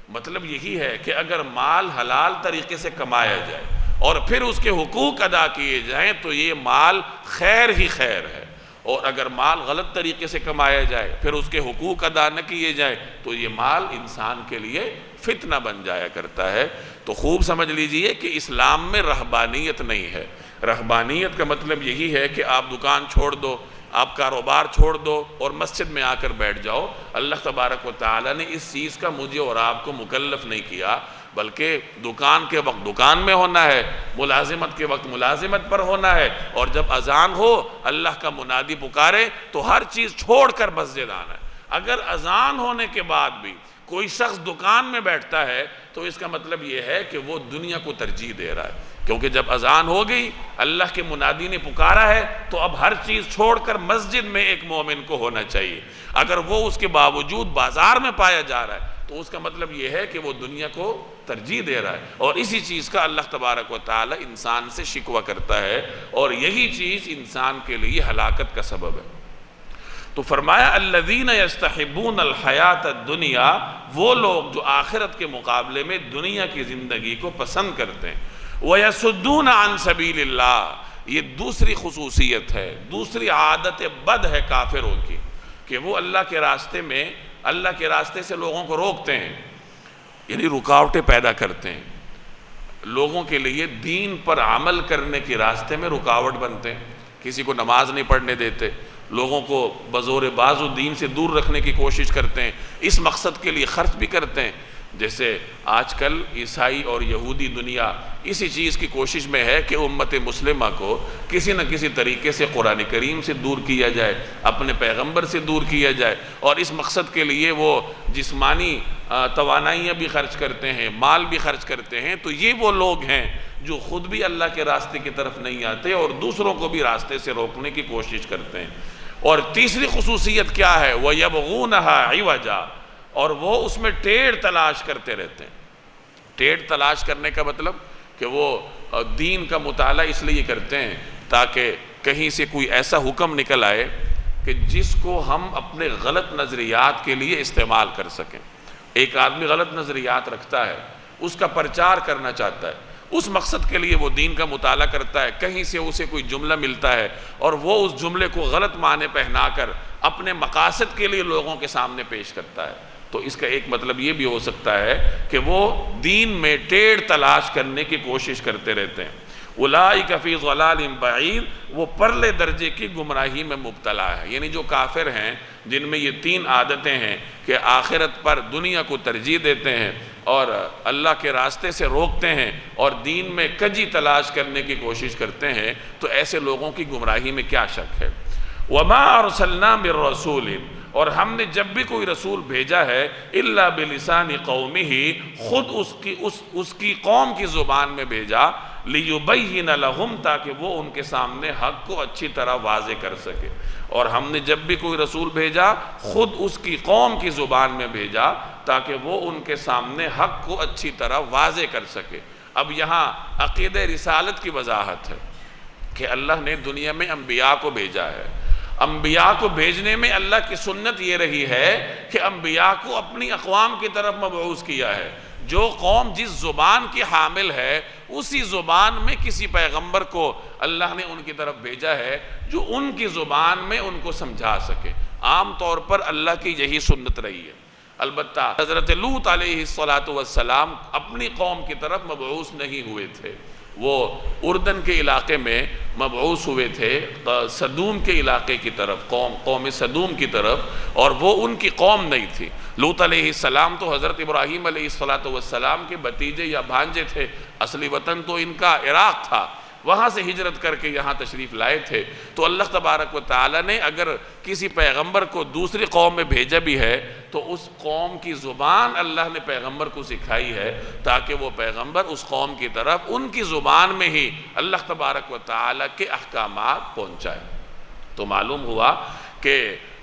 مطلب یہی ہے کہ اگر مال حلال طریقے سے کمایا جائے اور پھر اس کے حقوق ادا کیے جائیں تو یہ مال خیر ہی خیر ہے، اور اگر مال غلط طریقے سے کمایا جائے پھر اس کے حقوق ادا نہ کیے جائیں تو یہ مال انسان کے لیے فتنہ بن جایا کرتا ہے۔ تو خوب سمجھ لیجئے کہ اسلام میں رہبانیت نہیں ہے۔ رہبانیت کا مطلب یہی ہے کہ آپ دکان چھوڑ دو، آپ کاروبار چھوڑ دو اور مسجد میں آ کر بیٹھ جاؤ۔ اللہ تبارک و تعالی نے اس چیز کا مجھے اور آپ کو مکلف نہیں کیا، بلکہ دکان کے وقت دکان میں ہونا ہے، ملازمت کے وقت ملازمت پر ہونا ہے، اور جب اذان ہو اللہ کا منادی پکارے تو ہر چیز چھوڑ کر مسجد آنا ہے۔ اگر اذان ہونے کے بعد بھی کوئی شخص دکان میں بیٹھتا ہے تو اس کا مطلب یہ ہے کہ وہ دنیا کو ترجیح دے رہا ہے، کیونکہ جب اذان ہو گئی، اللہ کے منادی نے پکارا ہے، تو اب ہر چیز چھوڑ کر مسجد میں ایک مومن کو ہونا چاہیے۔ اگر وہ اس کے باوجود بازار میں پایا جا رہا ہے تو اس کا مطلب یہ ہے کہ وہ دنیا کو ترجیح دے رہا ہے، اور اسی چیز کا اللہ تبارک و تعالی انسان سے شکوہ کرتا ہے، اور یہی چیز انسان کے لیے ہلاکت کا سبب ہے۔ تو فرمایا الذین یستحبون الحیات الدنیا، وہ لوگ جو آخرت کے مقابلے میں دنیا کی زندگی کو پسند کرتے ہیں، وَيَسُدُّونَ عَن سَبِيلِ اللَّهِ، یہ دوسری خصوصیت ہے، دوسری عادت بد ہے کافروں کی، کہ وہ اللہ کے راستے میں، اللہ کے راستے سے لوگوں کو روکتے ہیں، یعنی رکاوٹیں پیدا کرتے ہیں، لوگوں کے لیے دین پر عمل کرنے کے راستے میں رکاوٹ بنتے ہیں، کسی کو نماز نہیں پڑھنے دیتے، لوگوں کو بزور بازو دین سے دور رکھنے کی کوشش کرتے ہیں، اس مقصد کے لیے خرچ بھی کرتے ہیں۔ جیسے آج کل عیسائی اور یہودی دنیا اسی چیز کی کوشش میں ہے کہ امت مسلمہ کو کسی نہ کسی طریقے سے قرآن کریم سے دور کیا جائے، اپنے پیغمبر سے دور کیا جائے، اور اس مقصد کے لیے وہ جسمانی توانائیاں بھی خرچ کرتے ہیں، مال بھی خرچ کرتے ہیں۔ تو یہ وہ لوگ ہیں جو خود بھی اللہ کے راستے کی طرف نہیں آتے اور دوسروں کو بھی راستے سے روکنے کی کوشش کرتے ہیں۔ اور تیسری خصوصیت کیا ہے؟ وَيَبْغُونَهَا عِوَجًا، اور وہ اس میں ٹیڑھ تلاش کرتے رہتے ہیں۔ ٹیڑھ تلاش کرنے کا مطلب کہ وہ دین کا مطالعہ اس لیے کرتے ہیں تاکہ کہیں سے کوئی ایسا حکم نکل آئے کہ جس کو ہم اپنے غلط نظریات کے لیے استعمال کر سکیں۔ ایک آدمی غلط نظریات رکھتا ہے، اس کا پرچار کرنا چاہتا ہے، اس مقصد کے لیے وہ دین کا مطالعہ کرتا ہے، کہیں سے اسے کوئی جملہ ملتا ہے اور وہ اس جملے کو غلط معنی پہنا کر اپنے مقاصد کے لیے لوگوں کے سامنے پیش کرتا ہے۔ تو اس کا ایک مطلب یہ بھی ہو سکتا ہے کہ وہ دین میں ٹیڑھ تلاش کرنے کی کوشش کرتے رہتے ہیں۔ اولئک فی ضلال بعید، وہ پرلے درجے کی گمراہی میں مبتلا ہے، یعنی جو کافر ہیں جن میں یہ تین عادتیں ہیں کہ آخرت پر دنیا کو ترجیح دیتے ہیں اور اللہ کے راستے سے روکتے ہیں اور دین میں کجی تلاش کرنے کی کوشش کرتے ہیں، تو ایسے لوگوں کی گمراہی میں کیا شک ہے۔ وما ارسلنا من رسول، اور ہم نے جب بھی کوئی رسول بھیجا ہے الا بلسان قومہ، خود اس کی قوم کی زبان میں بھیجا، لیبین لہم، تاکہ وہ ان کے سامنے حق کو اچھی طرح واضح کر سکے۔ اور ہم نے جب بھی کوئی رسول بھیجا خود اس کی قوم کی زبان میں بھیجا تاکہ وہ ان کے سامنے حق کو اچھی طرح واضح کر سکے۔ اب یہاں عقیدہ رسالت کی وضاحت ہے کہ اللہ نے دنیا میں انبیاء کو بھیجا ہے۔ انبیاء کو بھیجنے میں اللہ کی سنت یہ رہی ہے کہ انبیاء کو اپنی اقوام کی طرف مبعوث کیا ہے۔ جو قوم جس زبان کی حامل ہے اسی زبان میں کسی پیغمبر کو اللہ نے ان کی طرف بھیجا ہے جو ان کی زبان میں ان کو سمجھا سکے۔ عام طور پر اللہ کی یہی سنت رہی ہے۔ البتہ حضرت لوط علیہ السلام اپنی قوم کی طرف مبعوث نہیں ہوئے تھے، وہ اردن کے علاقے میں مبعوث ہوئے تھے، سدوم کے علاقے کی طرف، قوم سدوم کی طرف، اور وہ ان کی قوم نہیں تھی۔ لوط علیہ السلام تو حضرت ابراہیم علیہ السلام کے بھتیجے یا بھانجے تھے، اصلی وطن تو ان کا عراق تھا، وہاں سے ہجرت کر کے یہاں تشریف لائے تھے۔ تو اللہ تبارک و تعالی نے اگر کسی پیغمبر کو دوسری قوم میں بھیجا بھی ہے تو اس قوم کی زبان اللہ نے پیغمبر کو سکھائی ہے تاکہ وہ پیغمبر اس قوم کی طرف ان کی زبان میں ہی اللہ تبارک و تعالی کے احکامات پہنچائے۔ تو معلوم ہوا کہ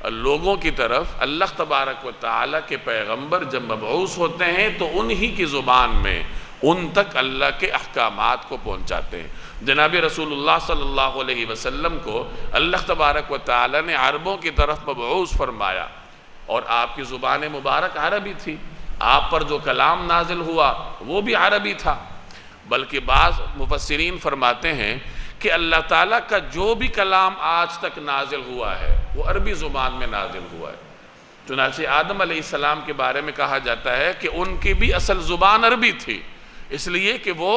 لوگوں کی طرف اللہ تبارک و تعالی کے پیغمبر جب مبعوث ہوتے ہیں تو انہی کی زبان میں ان تک اللہ کے احکامات کو پہنچاتے ہیں۔ جناب رسول اللہ صلی اللہ علیہ وسلم کو اللہ تبارک و تعالی نے عربوں کی طرف مبعوث فرمایا، اور آپ کی زبان مبارک عربی تھی، آپ پر جو کلام نازل ہوا وہ بھی عربی تھا، بلکہ بعض مفسرین فرماتے ہیں کہ اللہ تعالیٰ کا جو بھی کلام آج تک نازل ہوا ہے وہ عربی زبان میں نازل ہوا ہے۔ چنانچہ آدم علیہ السلام کے بارے میں کہا جاتا ہے کہ ان کی بھی اصل زبان عربی تھی، اس لیے کہ وہ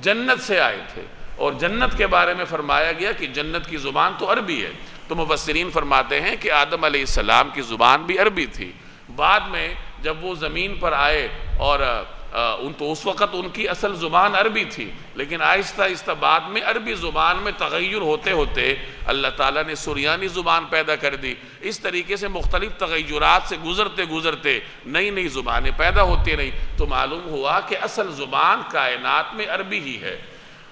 جنت سے آئے تھے، اور جنت کے بارے میں فرمایا گیا کہ جنت کی زبان تو عربی ہے۔ تو مفسرین فرماتے ہیں کہ آدم علیہ السلام کی زبان بھی عربی تھی، بعد میں جب وہ زمین پر آئے اور تو اس وقت ان کی اصل زبان عربی تھی، لیکن آہستہ آہستہ بعد میں عربی زبان میں تغیر ہوتے ہوتے اللہ تعالیٰ نے سریانی زبان پیدا کر دی۔ اس طریقے سے مختلف تغیرات سے گزرتے گزرتے نئی نئی زبانیں پیدا ہوتی رہیں، تو معلوم ہوا کہ اصل زبان کائنات میں عربی ہی ہے۔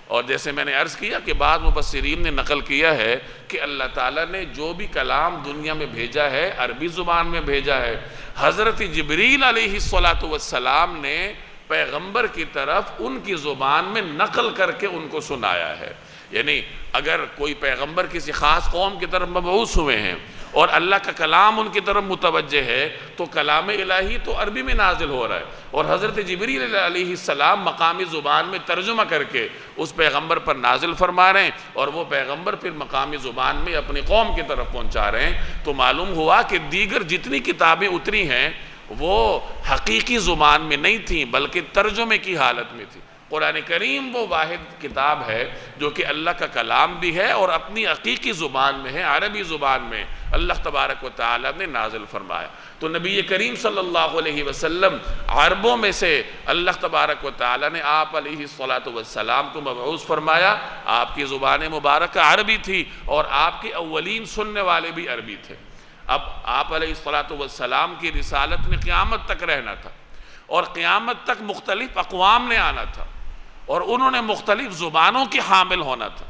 اور جیسے میں نے عرض کیا کہ بعض مفسرین نے نقل کیا ہے کہ اللہ تعالیٰ نے جو بھی کلام دنیا میں بھیجا ہے عربی زبان میں بھیجا ہے۔ حضرت جبریل علیہ السلام نے پیغمبر کی طرف ان کی زبان میں نقل کر کے ان کو سنایا ہے۔ یعنی اگر کوئی پیغمبر کسی خاص قوم کی طرف مبعوث ہوئے ہیں اور اللہ کا کلام ان کی طرف متوجہ ہے تو کلام الہی تو عربی میں نازل ہو رہا ہے، اور حضرت جبریل علیہ السلام مقامی زبان میں ترجمہ کر کے اس پیغمبر پر نازل فرما رہے ہیں، اور وہ پیغمبر پھر مقامی زبان میں اپنی قوم کی طرف پہنچا رہے ہیں۔ تو معلوم ہوا کہ دیگر جتنی کتابیں اتری ہیں وہ حقیقی زبان میں نہیں تھیں بلکہ ترجمے کی حالت میں تھی۔ قرآن کریم وہ واحد کتاب ہے جو کہ اللہ کا کلام بھی ہے اور اپنی حقیقی زبان میں ہے، عربی زبان میں اللہ تبارک و تعالی نے نازل فرمایا۔ تو نبی کریم صلی اللہ علیہ وسلم عربوں میں سے اللہ تبارک و تعالی نے آپ علیہ السلام کو مبعوث فرمایا۔ آپ کی زبان مبارکہ عربی تھی اور آپ کے اولین سننے والے بھی عربی تھے۔ اب آپ علیہ السلام کی رسالت میں قیامت تک رہنا تھا، اور قیامت تک مختلف اقوام نے آنا تھا، اور انہوں نے مختلف زبانوں کی حامل ہونا تھا۔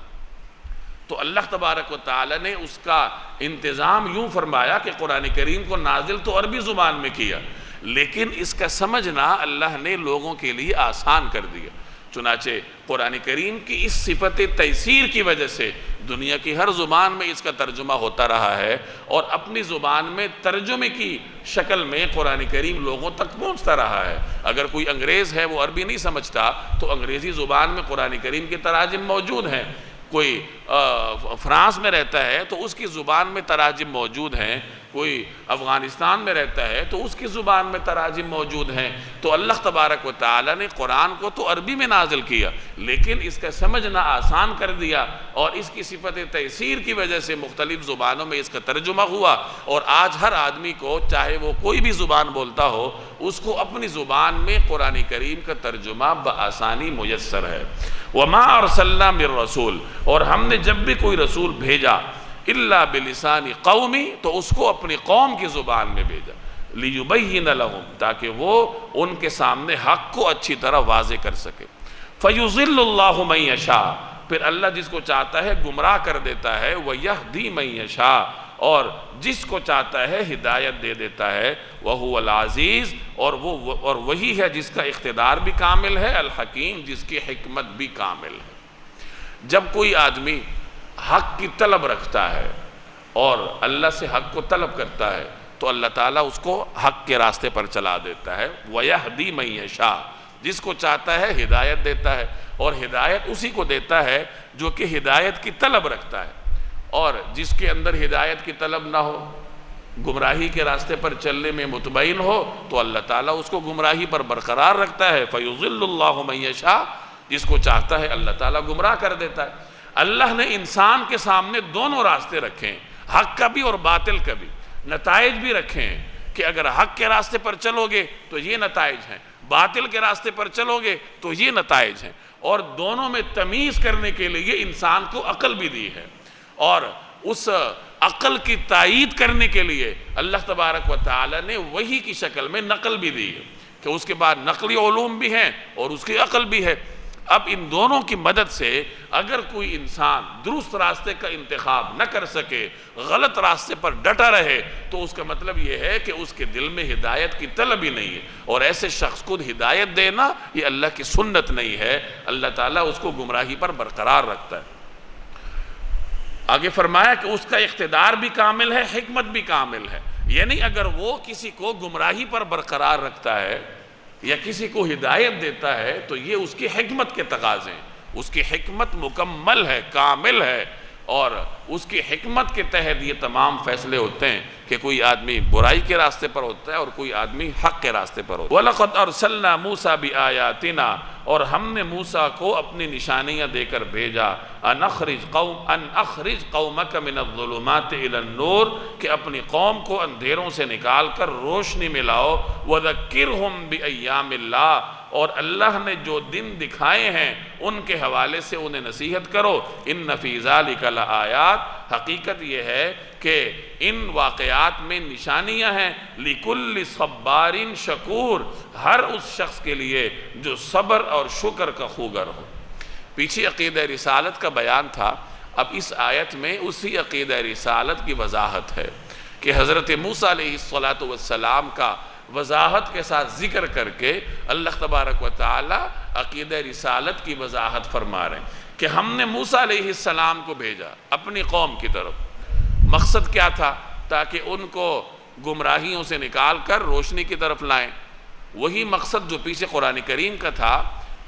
تو اللہ تبارک و تعالی نے اس کا انتظام یوں فرمایا کہ قرآن کریم کو نازل تو عربی زبان میں کیا، لیکن اس کا سمجھنا اللہ نے لوگوں کے لیے آسان کر دیا۔ چنانچہ قرآن کریم کی اس صفت تیسیر کی وجہ سے دنیا کی ہر زبان میں اس کا ترجمہ ہوتا رہا ہے، اور اپنی زبان میں ترجمے کی شکل میں قرآن کریم لوگوں تک پہنچتا رہا ہے۔ اگر کوئی انگریز ہے وہ عربی نہیں سمجھتا تو انگریزی زبان میں قرآن کریم کے تراجم موجود ہیں، کوئی فرانس میں رہتا ہے تو اس کی زبان میں تراجم موجود ہیں، کوئی افغانستان میں رہتا ہے تو اس کی زبان میں تراجم موجود ہیں۔ تو اللہ تبارک و تعالی نے قرآن کو تو عربی میں نازل کیا، لیکن اس کا سمجھنا آسان کر دیا، اور اس کی صفت تیسیر کی وجہ سے مختلف زبانوں میں اس کا ترجمہ ہوا، اور آج ہر آدمی کو چاہے وہ کوئی بھی زبان بولتا ہو اس کو اپنی زبان میں قرآن کریم کا ترجمہ بآسانی میسر ہے۔ وَمَا أَرْسَلْنَا مِن رَسُول، اور ہم نے جب بھی کوئی رسول بھیجا إِلَّا بِلِسَانِ قَوْمِ، تو اس کو اپنی قوم کی زبان میں بھیجا، لِيُبَيِّنَ لَهُمْ، تاکہ وہ ان کے سامنے حق کو اچھی طرح واضح کر سکے۔ فَيُضِلُّ اللَّهُ مَن يَشَاءُ، پھر اللہ جس کو چاہتا ہے گمراہ کر دیتا ہے، وَيَهْدِي مَن يَشَاءُ، اور جس کو چاہتا ہے ہدایت دے دیتا ہے، وَهُوَ الْعَزِيزُ، اور وہی ہے جس کا اقتدار بھی کامل ہے، الحکیم، جس کی حکمت بھی کامل ہے۔ جب کوئی آدمی حق کی طلب رکھتا ہے اور اللہ سے حق کو طلب کرتا ہے تو اللہ تعالیٰ اس کو حق کے راستے پر چلا دیتا ہے۔ وَيَهْدِي مَن يَشَاءُ، جس کو چاہتا ہے ہدایت دیتا ہے، اور ہدایت اسی کو دیتا ہے جو کہ ہدایت کی طلب رکھتا ہے، اور جس کے اندر ہدایت کی طلب نہ ہو، گمراہی کے راستے پر چلنے میں مطمئن ہو، تو اللہ تعالیٰ اس کو گمراہی پر برقرار رکھتا ہے۔ فَيُضِلُّ اللَّهُ مَن يَشَاءُ، جس کو چاہتا ہے اللہ تعالیٰ گمراہ کر دیتا ہے۔ اللہ نے انسان کے سامنے دونوں راستے رکھے ہیں، حق کا بھی اور باطل کا بھی، نتائج بھی رکھے ہیں کہ اگر حق کے راستے پر چلو گے تو یہ نتائج ہیں، باطل کے راستے پر چلو گے تو یہ نتائج ہیں، اور دونوں میں تمیز کرنے کے لیے انسان کو عقل بھی دی ہے، اور اس عقل کی تائید کرنے کے لیے اللہ تبارک و تعالی نے وحی کی شکل میں نقل بھی دی ہے، کہ اس کے بعد نقلی علوم بھی ہیں اور اس کی عقل بھی ہے۔ اب ان دونوں کی مدد سے اگر کوئی انسان درست راستے کا انتخاب نہ کر سکے، غلط راستے پر ڈٹا رہے، تو اس کا مطلب یہ ہے کہ اس کے دل میں ہدایت کی طلب ہی نہیں ہے، اور ایسے شخص کو ہدایت دینا یہ اللہ کی سنت نہیں ہے، اللہ تعالیٰ اس کو گمراہی پر برقرار رکھتا ہے۔ آگے فرمایا کہ اس کا اقتدار بھی کامل ہے، حکمت بھی کامل ہے، یعنی اگر وہ کسی کو گمراہی پر برقرار رکھتا ہے یا کسی کو ہدایت دیتا ہے تو یہ اس کی حکمت کے تقاضے ہیں، اس کی حکمت مکمل ہے، کامل ہے، اور اس کی حکمت کے تحت یہ تمام فیصلے ہوتے ہیں کہ کوئی آدمی برائی کے راستے پر ہوتا ہے اور کوئی آدمی حق کے راستے پر ہوتا ہے۔ وَلَقَدْ أَرْسَلْنَا مُوسَى بِآيَاتِنَا، اور ہم نے موسیٰ کو اپنی نشانیاں دے کر بھیجا، أَنْ أَخْرِجْ قَوْمَكَ مِنَ الظُّلُمَاتِ إِلَى النُّورِ، کہ اپنی قوم کو اندھیروں سے نکال کر روشنی میں لاؤ، وَذَكِّرْهُمْ بِأَيَّامِ اللَّهِ، اور اللہ نے جو دن دکھائے ہیں ان کے حوالے سے انہیں نصیحت کرو۔ إِنَّ فِي ذَلِكَ لَآيَاتٍ، حقیقت یہ ہے کہ ان واقعات میں نشانیاں ہیں، لِكُلِّ صَبَّارٍ شَكُورٍ، ہر اس شخص کے لیے جو صبر اور شکر کا خوگر ہو۔ پیچھے عقیدہ رسالت کا بیان تھا، اب اس آیت میں اسی عقیدہ رسالت کی وضاحت ہے کہ حضرت موسیٰ علیہ السلام کا وضاحت کے ساتھ ذکر کر کے اللہ تبارک و تعالی عقیدہ رسالت کی وضاحت فرما رہے ہیں کہ ہم نے موسیٰ علیہ السلام کو بھیجا اپنی قوم کی طرف۔ مقصد کیا تھا؟ تاکہ ان کو گمراہیوں سے نکال کر روشنی کی طرف لائیں۔ وہی مقصد جو پیچھے قرآن کریم کا تھا،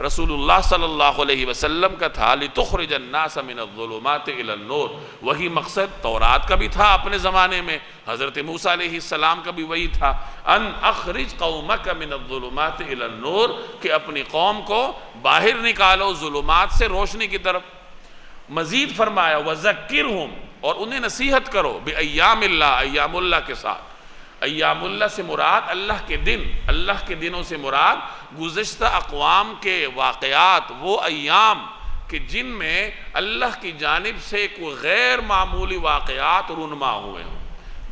رسول اللہ صلی اللہ علیہ وسلم کا تھا، لِتُخْرِجَ النَّاسَ مِنَ الظُّلُمَاتِ إِلَى النُّورِ، وہی مقصد تورات کا بھی تھا اپنے زمانے میں، حضرت موسیٰ علیہ السلام کا بھی وہی تھا، ان اخرج قومک من الظلمات إِلَى النُّورِ، کہ اپنی قوم کو باہر نکالو ظلمات سے روشنی کی طرف۔ مزید فرمایا وَذَكِّرْهُمْ، اور انہیں نصیحت کرو بِأَيَّامِ اللَّهِ، ایام اللہ کے ساتھ۔ ایام اللہ سے مراد اللہ کے دن، اللہ کے دنوں سے مراد گزشتہ اقوام کے واقعات، وہ ایام کہ جن میں اللہ کی جانب سے کوئی غیر معمولی واقعات رونما ہوئے ہوں۔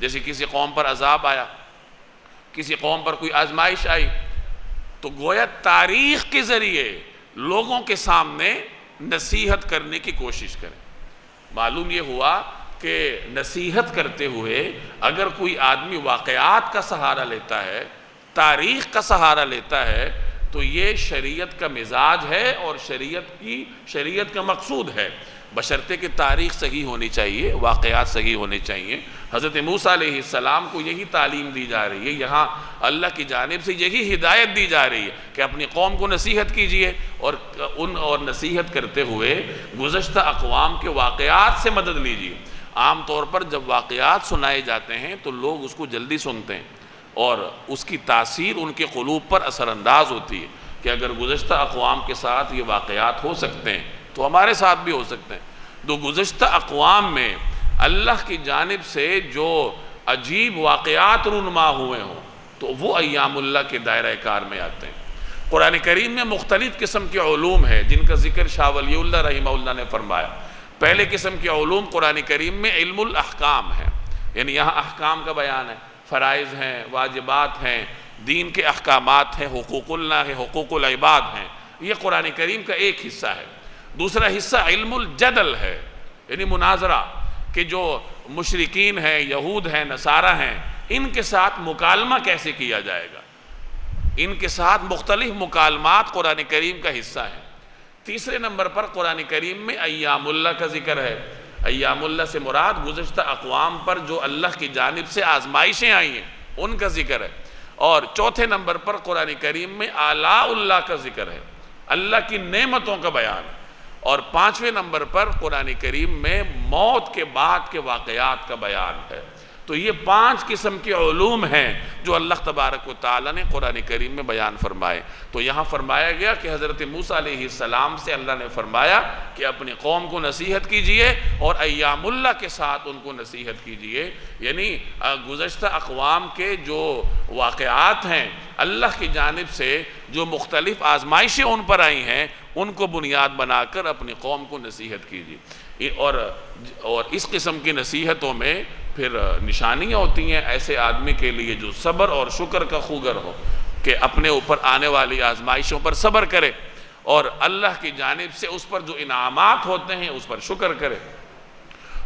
جیسے کسی قوم پر عذاب آیا، کسی قوم پر کوئی آزمائش آئی، تو گویا تاریخ کے ذریعے لوگوں کے سامنے نصیحت کرنے کی کوشش کریں۔ معلوم یہ ہوا کہ نصیحت کرتے ہوئے اگر کوئی آدمی واقعات کا سہارا لیتا ہے، تاریخ کا سہارا لیتا ہے، تو یہ شریعت کا مزاج ہے اور شریعت کا مقصود ہے، بشرطے کہ تاریخ صحیح ہونی چاہیے، واقعات صحیح ہونے چاہیے۔ حضرت موسیٰ علیہ السلام کو یہی تعلیم دی جا رہی ہے، یہاں اللہ کی جانب سے یہی ہدایت دی جا رہی ہے کہ اپنی قوم کو نصیحت کیجئے، اور نصیحت کرتے ہوئے گزشتہ اقوام کے واقعات سے مدد لیجئے۔ عام طور پر جب واقعات سنائے جاتے ہیں تو لوگ اس کو جلدی سنتے ہیں اور اس کی تاثیر ان کے قلوب پر اثر انداز ہوتی ہے کہ اگر گزشتہ اقوام کے ساتھ یہ واقعات ہو سکتے ہیں تو ہمارے ساتھ بھی ہو سکتے ہیں۔ تو گزشتہ اقوام میں اللہ کی جانب سے جو عجیب واقعات رونما ہوئے ہوں تو وہ ایام اللہ کے دائرہ کار میں آتے ہیں۔ قرآن کریم میں مختلف قسم کے علوم ہیں جن کا ذکر شاہ ولی اللہ رحمہ اللہ نے فرمایا۔ پہلے قسم کے علوم قرآن کریم میں علم الاحکام ہے، یعنی یہاں احکام کا بیان ہے، فرائض ہیں، واجبات ہیں، دین کے احکامات ہیں، حقوق اللہ ہے، حقوق العباد ہیں، یہ قرآن کریم کا ایک حصہ ہے۔ دوسرا حصہ علم الجدل ہے، یعنی مناظرہ، کہ جو مشرکین ہیں، یہود ہیں، نصارہ ہیں، ان کے ساتھ مکالمہ کیسے کیا جائے گا، ان کے ساتھ مختلف مکالمات قرآن کریم کا حصہ ہیں۔ تیسرے نمبر پر قرآن کریم میں ایام اللہ کا ذکر ہے۔ ایام اللہ سے مراد گزشتہ اقوام پر جو اللہ کی جانب سے آزمائشیں آئی ہیں ان کا ذکر ہے۔ اور چوتھے نمبر پر قرآن کریم میں آلاء اللہ کا ذکر ہے، اللہ کی نعمتوں کا بیان ہے۔ اور پانچویں نمبر پر قرآن کریم میں موت کے بعد کے واقعات کا بیان ہے۔ تو یہ 5 قسم کے علوم ہیں جو اللہ تبارک و تعالیٰ نے قرآن کریم میں بیان فرمائے۔ تو یہاں فرمایا گیا کہ حضرت موسیٰ علیہ السلام سے اللہ نے فرمایا کہ اپنی قوم کو نصیحت کیجئے اور ایام اللہ کے ساتھ ان کو نصیحت کیجئے، یعنی گزشتہ اقوام کے جو واقعات ہیں اللہ کی جانب سے جو مختلف آزمائشیں ان پر آئی ہیں ان کو بنیاد بنا کر اپنی قوم کو نصیحت کیجئے۔ اور اس قسم کی نصیحتوں میں پھر نشانیاں ہوتی ہیں ایسے آدمی کے لیے جو صبر اور شکر کا خوگر ہو، کہ اپنے اوپر آنے والی آزمائشوں پر صبر کرے اور اللہ کی جانب سے اس پر جو انعامات ہوتے ہیں اس پر شکر کرے۔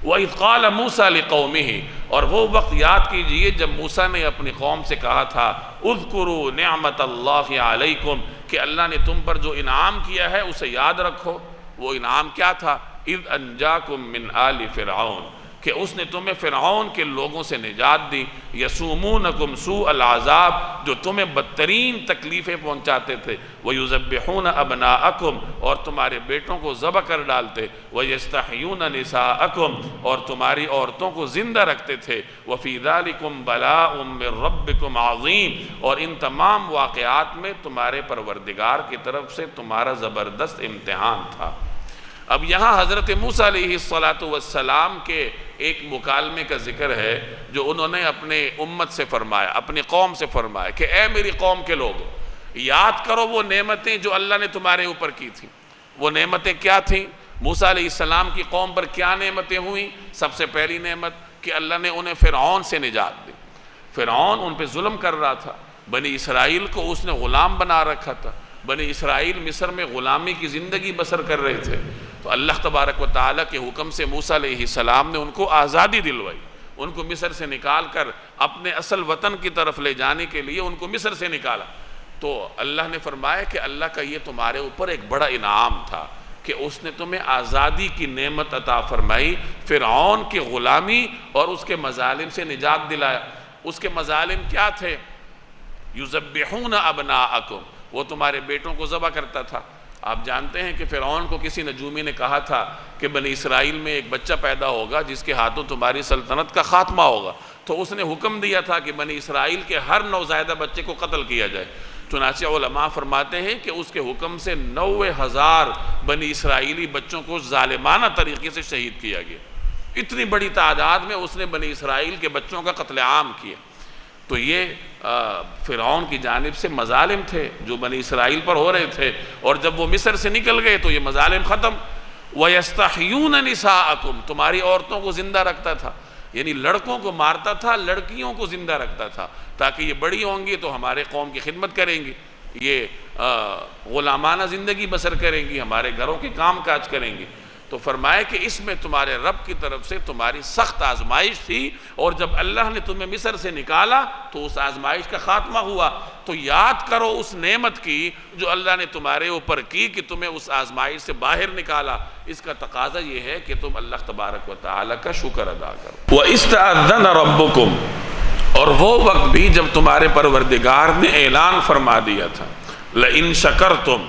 وَإِذْ قَالَ مُوسَىٰ لِقَوْمِهِ، اور وہ وقت یاد کیجئے جب موسیٰ نے اپنی قوم سے کہا تھا اذکروا نعمت اللہ علیکم، کہ اللہ نے تم پر جو انعام کیا ہے اسے یاد رکھو۔ وہ انعام کیا تھا؟ اذ انجاکم من آل فرعون، کہ اس نے تمہیں فرعون کے لوگوں سے نجات دی، یسومونکم سوء العذاب، جو تمہیں بدترین تکلیفیں پہنچاتے تھے، ویذبحون ابناءکم، اور تمہارے بیٹوں کو ذبح کر ڈالتے، ویستحیون نساءکم، اور تمہاری عورتوں کو زندہ رکھتے تھے، وفی ذالکم بلاء من ربکم عظیم، اور ان تمام واقعات میں تمہارے پروردگار کی طرف سے تمہارا زبردست امتحان تھا۔ اب یہاں حضرت موسیٰ علیہ السلام کے ایک مکالمے کا ذکر ہے جو انہوں نے اپنے امت سے فرمایا، اپنی قوم سے فرمایا کہ اے میری قوم کے لوگوں، یاد کرو وہ نعمتیں جو اللہ نے تمہارے اوپر کی تھیں۔ وہ نعمتیں کیا تھیں؟ موسیٰ علیہ السلام کی قوم پر کیا نعمتیں ہوئیں؟ سب سے پہلی نعمت کہ اللہ نے انہیں فرعون سے نجات دی۔ فرعون ان پہ ظلم کر رہا تھا، بنی اسرائیل کو اس نے غلام بنا رکھا تھا، بنی اسرائیل مصر میں غلامی کی زندگی بسر کر رہے تھے۔ تو اللہ تبارک و تعالیٰ کے حکم سے موسیٰ علیہ السلام نے ان کو آزادی دلوائی، ان کو مصر سے نکال کر اپنے اصل وطن کی طرف لے جانے کے لیے ان کو مصر سے نکالا۔ تو اللہ نے فرمایا کہ اللہ کا یہ تمہارے اوپر ایک بڑا انعام تھا کہ اس نے تمہیں آزادی کی نعمت عطا فرمائی، فرعون کی غلامی اور اس کے مظالم سے نجات دلایا۔ اس کے مظالم کیا تھے؟ یذبحون ابناءکم، وہ تمہارے بیٹوں کو ذبح کرتا تھا۔ آپ جانتے ہیں کہ فرعون کو کسی نجومی نے کہا تھا کہ بنی اسرائیل میں ایک بچہ پیدا ہوگا جس کے ہاتھوں تمہاری سلطنت کا خاتمہ ہوگا، تو اس نے حکم دیا تھا کہ بنی اسرائیل کے ہر نوزائیدہ بچے کو قتل کیا جائے۔ چنانچہ علماء فرماتے ہیں کہ اس کے حکم سے 90,000 بنی اسرائیلی بچوں کو ظالمانہ طریقے سے شہید کیا گیا۔ اتنی بڑی تعداد میں اس نے بنی اسرائیل کے بچوں کا قتل عام کیا۔ تو یہ فرعون کی جانب سے مظالم تھے جو بنی اسرائیل پر ہو رہے تھے، اور جب وہ مصر سے نکل گئے تو یہ مظالم ختم۔ وَيَسْتَحْيُونَ نِسَاءَكُمْ، تمہاری عورتوں کو زندہ رکھتا تھا، یعنی لڑکوں کو مارتا تھا، لڑکیوں کو زندہ رکھتا تھا تاکہ یہ بڑی ہوں گی تو ہمارے قوم کی خدمت کریں گی، یہ غلامانہ زندگی بسر کریں گی، ہمارے گھروں کے کام کاج کریں گی۔ تو فرمایا کہ اس میں تمہارے رب کی طرف سے تمہاری سخت آزمائش تھی، اور جب اللہ نے تمہیں مصر سے نکالا تو اس آزمائش کا خاتمہ ہوا۔ تو یاد کرو اس نعمت کی جو اللہ نے تمہارے اوپر کی کہ تمہیں اس آزمائش سے باہر نکالا۔ اس کا تقاضا یہ ہے کہ تم اللہ تبارک و تعالی کا شکر ادا کرو۔ وَإِسْتَأَذَّنَ رَبُّكُمْ، اور وہ وقت بھی جب تمہارے پروردگار نے اعلان فرما دیا تھا، لَإِن شَكَرْتُمْ،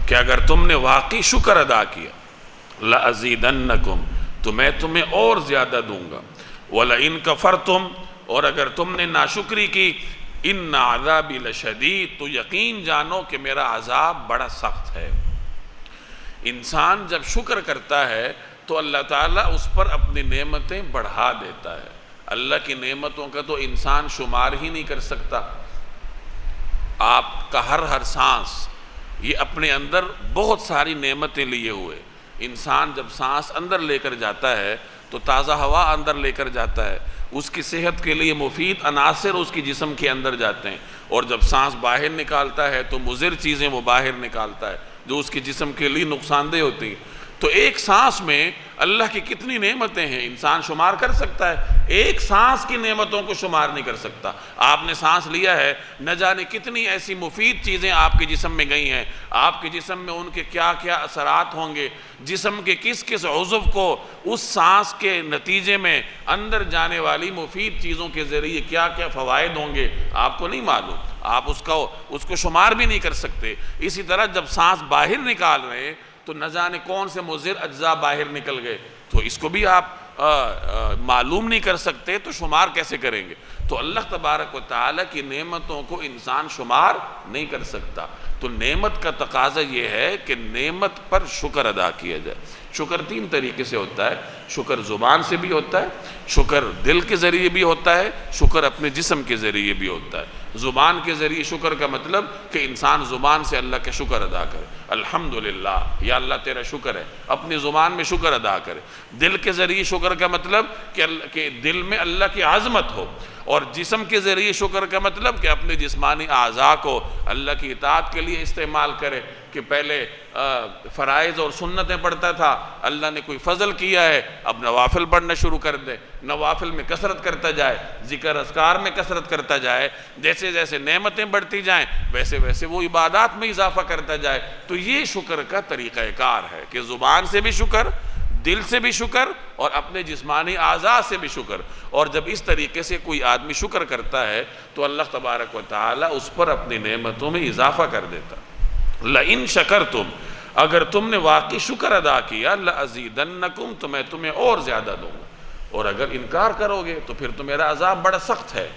کہ اگر تم نے واقعی شکر ادا کیا، لَأَزِيدَنَّكُمْ، تو میں تمہیں اور زیادہ دوں گا، وَلَئِن كَفَرْتُمْ، اور اگر تم نے ناشکری کی، إِنَّ عَذَابِ لَشَدِيدٌ، تو یقین جانو کہ میرا عذاب بڑا سخت ہے۔ انسان جب شکر کرتا ہے تو اللہ تعالیٰ اس پر اپنی نعمتیں بڑھا دیتا ہے۔ اللہ کی نعمتوں کا تو انسان شمار ہی نہیں کر سکتا۔ آپ کا ہر سانس یہ اپنے اندر بہت ساری نعمتیں لیے ہوئے۔ انسان جب سانس اندر لے کر جاتا ہے تو تازہ ہوا اندر لے کر جاتا ہے، اس کی صحت کے لیے مفید عناصر اس کی جسم کے اندر جاتے ہیں، اور جب سانس باہر نکالتا ہے تو مضر چیزیں وہ باہر نکالتا ہے جو اس کی جسم کے لیے نقصان دہ ہوتی ہیں۔ تو ایک سانس میں اللہ کی کتنی نعمتیں ہیں، انسان شمار کر سکتا ہے؟ ایک سانس کی نعمتوں کو شمار نہیں کر سکتا۔ آپ نے سانس لیا ہے، نہ جانے کتنی ایسی مفید چیزیں آپ کے جسم میں گئی ہیں، آپ کے جسم میں ان کے کیا کیا اثرات ہوں گے، جسم کے کس کس عضو کو اس سانس کے نتیجے میں اندر جانے والی مفید چیزوں کے ذریعے کیا کیا فوائد ہوں گے، آپ کو نہیں معلوم، آپ اس کو شمار بھی نہیں کر سکتے۔ اسی طرح جب سانس باہر نکال رہے ہیں تو نہ جانے کون سے مضر اجزاء باہر نکل گئے، تو اس کو بھی آپ معلوم نہیں کر سکتے، تو شمار کیسے کریں گے؟ تو اللہ تبارک و تعالیٰ کی نعمتوں کو انسان شمار نہیں کر سکتا۔ تو نعمت کا تقاضا یہ ہے کہ نعمت پر شکر ادا کیا جائے۔ شکر 3 طریقے سے ہوتا ہے، شکر زبان سے بھی ہوتا ہے، شکر دل کے ذریعے بھی ہوتا ہے، شکر اپنے جسم کے ذریعے بھی ہوتا ہے۔ زبان کے ذریعے شکر کا مطلب کہ انسان زبان سے اللہ کا شکر ادا کرے، الحمدللہ یا اللہ تیرا شکر ہے، اپنی زبان میں شکر ادا کرے۔ دل کے ذریعے شکر کا مطلب کہ دل میں اللہ کی عظمت ہو، اور جسم کے ذریعے شکر کا مطلب کہ اپنے جسمانی اعضاء کو اللہ کی اطاعت کے لیے استعمال کرے، کہ پہلے فرائض اور سنتیں پڑھتا تھا، اللہ نے کوئی فضل کیا ہے، اب نوافل پڑھنا شروع کر دے، نوافل میں کثرت کرتا جائے، ذکر اذکار میں کثرت کرتا جائے، جیسے جیسے نعمتیں بڑھتی جائیں ویسے ویسے وہ عبادات میں اضافہ کرتا جائے۔ تو یہ شکر کا طریقہ کار ہے کہ زبان سے بھی شکر، دل سے بھی شکر، اور اپنے جسمانی اعضاء سے بھی شکر۔ اور جب اس طریقے سے کوئی آدمی شکر کرتا ہے تو اللہ تبارک و تعالیٰ اس پر اپنی نعمتوں میں اضافہ کر دیتا۔ لَإِن شَكَرْتُمْ، اگر تم نے واقعی شکر ادا کیا، لَأَزِيدَنَّكُمْ، تو میں تمہیں اور زیادہ دوں گا، اور اگر انکار کرو گے تو پھر تو میرا عذاب بڑا سخت ہے۔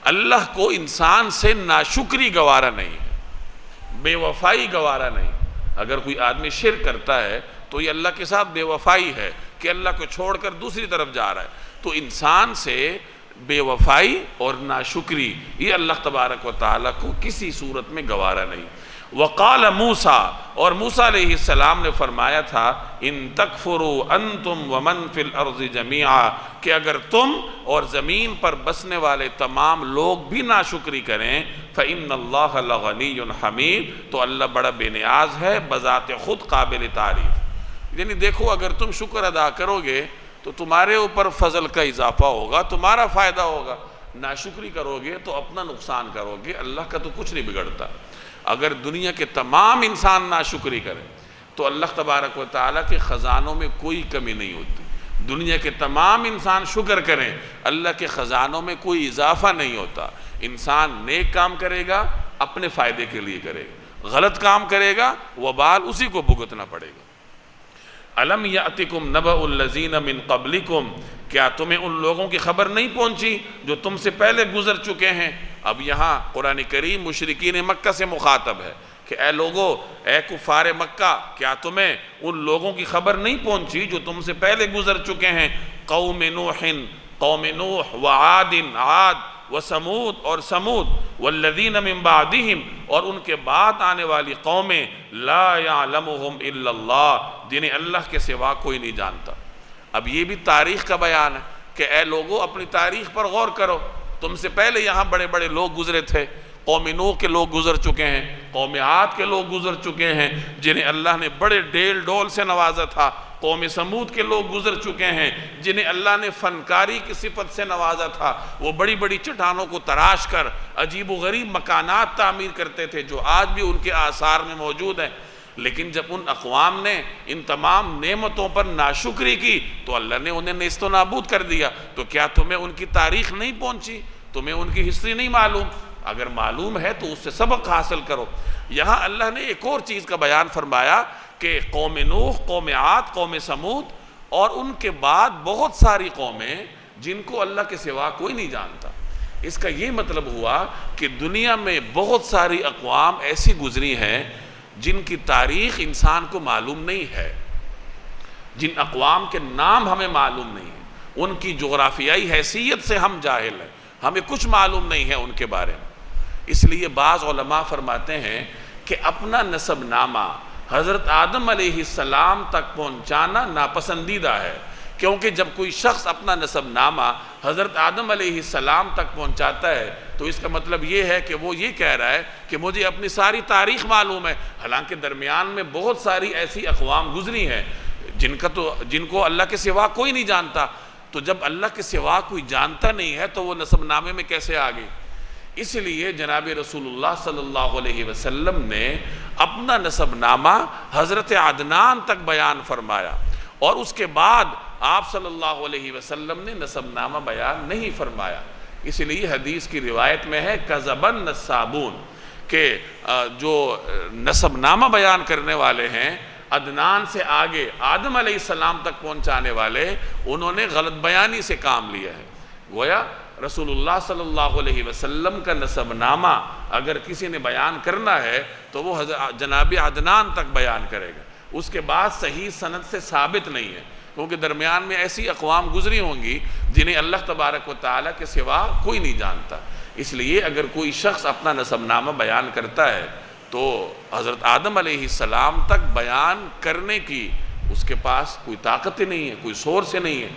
اللہ کو انسان سے ناشکری گوارا نہیں ہے، بے وفائی گوارا نہیں۔ اگر کوئی آدمی شرک کرتا ہے تو یہ اللہ کے ساتھ بے وفائی ہے کہ اللہ کو چھوڑ کر دوسری طرف جا رہا ہے۔ تو انسان سے بے وفائی اور ناشکری یہ اللہ تبارک و تعالیٰ کو کسی صورت میں گوارا نہیں۔ وقال موسیٰ، اور موسیٰ علیہ السلام نے فرمایا تھا، ان تکفروا انتم ومن فی الارض جمیعا، کہ اگر تم اور زمین پر بسنے والے تمام لوگ بھی ناشکری کریں، فإن اللہ لغنی حمید، تو اللہ بڑا بے نیاز ہے، بذات خود قابل تعریف۔ یعنی دیکھو، اگر تم شکر ادا کرو گے تو تمہارے اوپر فضل کا اضافہ ہوگا، تمہارا فائدہ ہوگا۔ ناشکری کرو گے تو اپنا نقصان کرو گے، اللہ کا تو کچھ نہیں بگڑتا۔ اگر دنیا کے تمام انسان ناشکری کریں، تو اللہ تبارک و تعالیٰ کے خزانوں میں کوئی کمی نہیں ہوتی۔ دنیا کے تمام انسان شکر کریں، اللہ کے خزانوں میں کوئی اضافہ نہیں ہوتا۔ انسان نیک کام کرے گا اپنے فائدے کے لیے کرے گا، غلط کام کرے گا وبال اسی کو بھگتنا پڑے گا۔ الم یاتکم نبأ الذین من قبلکم، کیا تمہیں ان لوگوں کی خبر نہیں پہنچی جو تم سے پہلے گزر چکے ہیں؟ اب یہاں قرآن کریم مشرکین مکہ سے مخاطب ہے کہ اے لوگو، اے کفار مکہ، کیا تمہیں ان لوگوں کی خبر نہیں پہنچی جو تم سے پہلے گزر چکے ہیں؟ قوم نوح، قوم نوح، وعاد، عاد، وثمود اور سمود، والذین من بعدہم، اور ان کے بعد آنے والی قومیں، لا یعلمہم الا اللہ، جنہیں اللہ کے سوا کوئی نہیں جانتا۔ اب یہ بھی تاریخ کا بیان ہے کہ اے لوگو اپنی تاریخ پر غور کرو، تم سے پہلے یہاں بڑے بڑے لوگ گزرے تھے، قوم نوح کے لوگ گزر چکے ہیں، قوم عاد کے لوگ گزر چکے ہیں جنہیں اللہ نے بڑے ڈیل ڈول سے نوازا تھا، قوم سمود کے لوگ گزر چکے ہیں جنہیں اللہ نے فنکاری کی صفت سے نوازا تھا، وہ بڑی بڑی چٹانوں کو تراش کر عجیب و غریب مکانات تعمیر کرتے تھے جو آج بھی ان کے آثار میں موجود ہیں۔ لیکن جب ان اقوام نے ان تمام نعمتوں پر ناشکری کی تو اللہ نے انہیں نیست و نابود کر دیا۔ تو کیا تمہیں ان کی تاریخ نہیں پہنچی؟ تمہیں ان کی ہسٹری نہیں معلوم؟ اگر معلوم ہے تو اس سے سبق حاصل کرو۔ یہاں اللہ نے ایک اور چیز کا بیان فرمایا کہ قوم نوح، قوم عاد، قوم سمود اور ان کے بعد بہت ساری قومیں جن کو اللہ کے سوا کوئی نہیں جانتا۔ اس کا یہ مطلب ہوا کہ دنیا میں بہت ساری اقوام ایسی گزری ہیں جن کی تاریخ انسان کو معلوم نہیں ہے، جن اقوام کے نام ہمیں معلوم نہیں ہیں، ان کی جغرافیائی حیثیت سے ہم جاہل ہیں، ہمیں کچھ معلوم نہیں ہے ان کے بارے میں۔ اس لیے بعض علماء فرماتے ہیں کہ اپنا نسب نامہ حضرت آدم علیہ السلام تک پہنچانا ناپسندیدہ ہے، کیونکہ جب کوئی شخص اپنا نسب نامہ حضرت آدم علیہ السلام تک پہنچاتا ہے تو اس کا مطلب یہ ہے کہ وہ یہ کہہ رہا ہے کہ مجھے اپنی ساری تاریخ معلوم ہے، حالانکہ درمیان میں بہت ساری ایسی اقوام گزری ہیں جن کو اللہ کے سوا کوئی نہیں جانتا۔ تو جب اللہ کے سوا کوئی جانتا نہیں ہے تو وہ نسب نامے میں کیسے آ گئی؟ اس لیے جناب رسول اللہ صلی اللہ علیہ وسلم نے اپنا نسب نامہ حضرت عدنان تک بیان فرمایا، اور اس کے بعد آپ صلی اللہ علیہ وسلم نے نسب نامہ بیان نہیں فرمایا۔ اس لیے حدیث کی روایت میں ہے کذب النسابون، کہ جو نسب نامہ بیان کرنے والے ہیں عدنان سے آگے آدم علیہ السلام تک پہنچانے والے، انہوں نے غلط بیانی سے کام لیا ہے۔ گویا رسول اللہ صلی اللہ علیہ وسلم کا نسب نامہ اگر کسی نے بیان کرنا ہے تو وہ جناب عدنان تک بیان کرے گا، اس کے بعد صحیح سند سے ثابت نہیں ہے، کیونکہ درمیان میں ایسی اقوام گزری ہوں گی جنہیں اللہ تبارک و تعالیٰ کے سوا کوئی نہیں جانتا۔ اس لیے اگر کوئی شخص اپنا نسب نامہ بیان کرتا ہے تو حضرت آدم علیہ السلام تک بیان کرنے کی اس کے پاس کوئی طاقت ہی نہیں ہے، کوئی سورس نہیں ہے،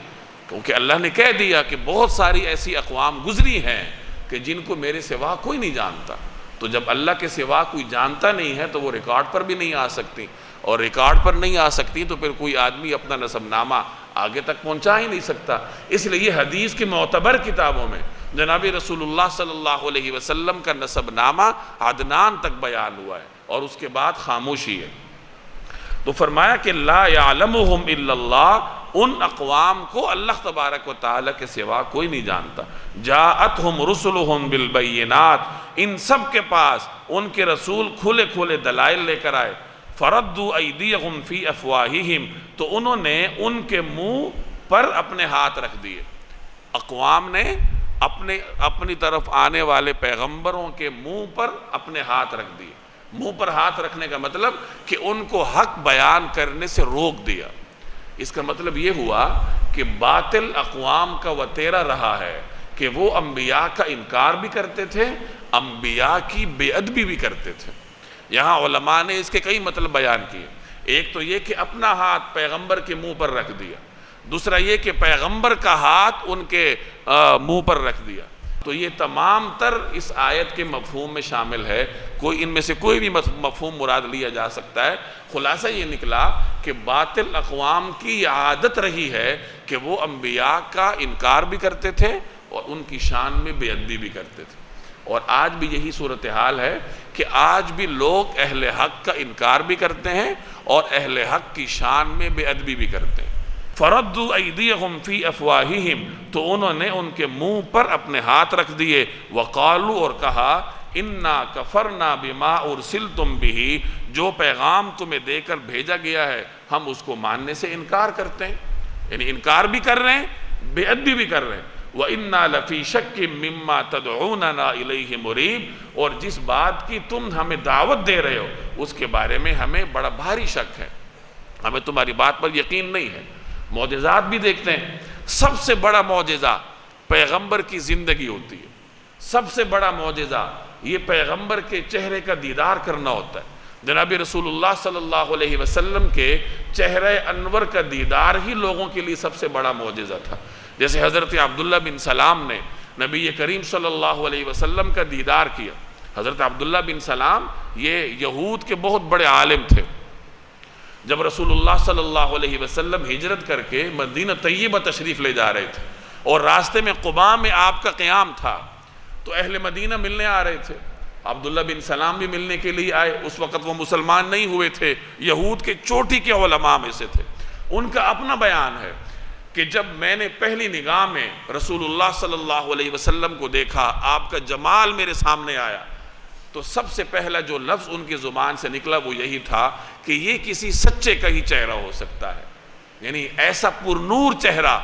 کیونکہ اللہ نے کہہ دیا کہ بہت ساری ایسی اقوام گزری ہیں کہ جن کو میرے سوا کوئی نہیں جانتا۔ تو جب اللہ کے سوا کوئی جانتا نہیں ہے تو وہ ریکارڈ پر بھی نہیں آ سکتی، اور ریکارڈ پر نہیں آ سکتی تو پھر کوئی آدمی اپنا نسب نامہ آگے تک پہنچا ہی نہیں سکتا۔ اس لیے حدیث کی معتبر کتابوں میں جناب رسول اللہ صلی اللہ علیہ وسلم کا نسب نامہ عدنان تک بیان ہوا ہے، اور اس کے بعد خاموشی ہے۔ تو فرمایا کہ لا یعلمہم الا اللہ، ان اقوام کو اللہ تبارک و تعالیٰ کے سوا کوئی نہیں جانتا۔ جاءتہم رسلہم بالبینات، ان سب کے پاس ان کے رسول کھلے کھلے دلائل لے کر آئے۔ فردوا ایدیہم فی افواہہم، تو انہوں نے ان کے منہ پر اپنے ہاتھ رکھ دیے۔ اقوام نے اپنی طرف آنے والے پیغمبروں کے منہ پر اپنے ہاتھ رکھ دیے۔ منہ پر ہاتھ رکھنے کا مطلب کہ ان کو حق بیان کرنے سے روک دیا۔ اس کا مطلب یہ ہوا کہ باطل اقوام کا وتیرا رہا ہے کہ وہ انبیاء کا انکار بھی کرتے تھے، انبیاء کی بے ادبی بھی کرتے تھے۔ یہاں علماء نے اس کے کئی مطلب بیان کیے۔ ایک تو یہ کہ اپنا ہاتھ پیغمبر کے منہ پر رکھ دیا، دوسرا یہ کہ پیغمبر کا ہاتھ ان کے منہ پر رکھ دیا۔ تو یہ تمام تر اس آیت کے مفہوم میں شامل ہے، ان میں سے کوئی بھی مفہوم مراد لیا جا سکتا ہے۔ خلاصہ یہ نکلا کہ باطل اقوام کی یہ عادت رہی ہے کہ وہ انبیاء کا انکار بھی کرتے تھے اور ان کی شان میں بے ادبی بھی کرتے تھے۔ اور آج بھی یہی صورتحال ہے کہ آج بھی لوگ اہل حق کا انکار بھی کرتے ہیں اور اہل حق کی شان میں بے ادبی بھی کرتے ہیں۔ فَرَدُّوا أَيْدِيَهُمْ فِي أَفْوَاهِهِمْ، تو انہوں نے ان کے منہ پر اپنے ہاتھ رکھ دیے، وَقَالُوا، اور کہا، اِنَّا كَفَرْنَا بِمَا أُرْسِلْتُمْ بِهِ، جو پیغام تمہیں دے کر بھیجا گیا ہے ہم اس کو ماننے سے انکار کرتے ہیں، یعنی انکار بھی کر رہے ہیں، بے ادبی بھی کر رہے ہیں۔ وَإِنَّا لَفِي شَكٍّ مِّمَّا تَدْعُونَنَا إِلَيْهِ مُرِيبٍ، اور جس بات کی تم ہمیں دعوت دے رہے ہو اس کے بارے میں ہمیں بڑا بھاری شک ہے، ہمیں تمہاری بات پر یقین نہیں ہے۔ معجزات بھی دیکھتے ہیں، سب سے بڑا معجزہ پیغمبر کی زندگی ہوتی ہے، سب سے بڑا معجزہ یہ پیغمبر کے چہرے کا دیدار کرنا ہوتا ہے۔ جناب رسول اللہ صلی اللہ علیہ وسلم کے چہرہ انور کا دیدار ہی لوگوں کے لیے سب سے بڑا معجزہ تھا۔ جیسے حضرت عبداللہ بن سلام نے نبی کریم صلی اللہ علیہ وسلم کا دیدار کیا۔ حضرت عبداللہ بن سلام یہ یہود کے بہت بڑے عالم تھے۔ جب رسول اللہ صلی اللہ علیہ وسلم ہجرت کر کے مدینہ طیبہ تشریف لے جا رہے تھے اور راستے میں قباء میں آپ کا قیام تھا، تو اہل مدینہ ملنے آ رہے تھے، عبداللہ بن سلام بھی ملنے کے لیے آئے۔ اس وقت وہ مسلمان نہیں ہوئے تھے، یہود کے چوٹی کے علماء میں سے تھے۔ ان کا اپنا بیان ہے کہ جب میں نے پہلی نگاہ میں رسول اللہ صلی اللہ علیہ وسلم کو دیکھا، آپ کا جمال میرے سامنے آیا، تو سب سے پہلا جو لفظ ان کی زبان سے نکلا وہ یہی تھا کہ یہ کسی سچے کا ہی چہرہ ہو سکتا ہے، یعنی ایسا پرنور چہرہ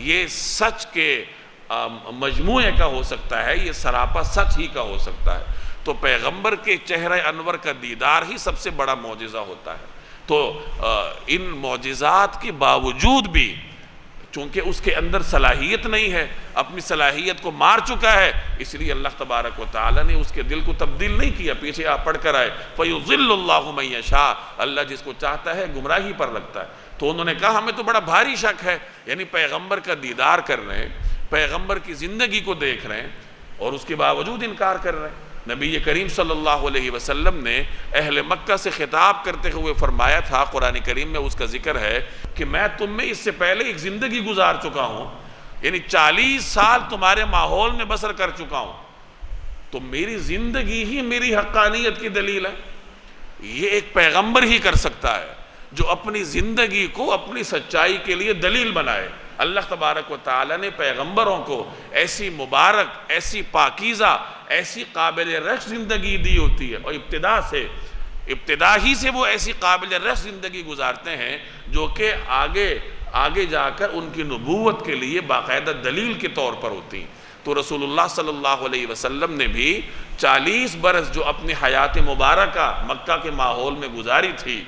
یہ سچ کے مجموعے کا ہو سکتا ہے، یہ سراپا سچ ہی کا ہو سکتا ہے۔ تو پیغمبر کے چہرہ انور کا دیدار ہی سب سے بڑا معجزہ ہوتا ہے۔ تو ان معجزات کے باوجود بھی چونکہ اس کے اندر صلاحیت نہیں ہے، اپنی صلاحیت کو مار چکا ہے، اس لیے اللہ تبارک و تعالی نے اس کے دل کو تبدیل نہیں کیا۔ پیچھے آپ پڑھ کر آئے، فَيُضِلُّ اللَّهُ مَن يَشَاءُ، اللہ جس کو چاہتا ہے گمراہی پر رکھتا ہے۔ تو انہوں نے کہا ہمیں تو بڑا بھاری شک ہے، یعنی پیغمبر کا دیدار کر رہے ہیں، پیغمبر کی زندگی کو دیکھ رہے ہیں اور اس کے باوجود انکار کر رہے ہیں۔ نبی کریم صلی اللہ علیہ وسلم نے اہل مکہ سے خطاب کرتے ہوئے فرمایا تھا، قرآن کریم میں اس کا ذکر ہے کہ میں تم میں اس سے پہلے ایک زندگی گزار چکا ہوں، یعنی 40 سال تمہارے ماحول میں بسر کر چکا ہوں، تو میری زندگی ہی میری حقانیت کی دلیل ہے۔ یہ ایک پیغمبر ہی کر سکتا ہے جو اپنی زندگی کو اپنی سچائی کے لیے دلیل بنائے۔ اللہ تبارک و تعالی نے پیغمبروں کو ایسی مبارک، ایسی پاکیزہ، ایسی قابل رشک زندگی دی ہوتی ہے، اور ابتدا ہی سے وہ ایسی قابل رشک زندگی گزارتے ہیں جو کہ آگے جا کر ان کی نبوت کے لیے باقاعدہ دلیل کے طور پر ہوتی ہیں۔ تو رسول اللہ صلی اللہ علیہ وسلم نے بھی 40 برس جو اپنی حیات مبارکہ مکہ کے ماحول میں گزاری تھی،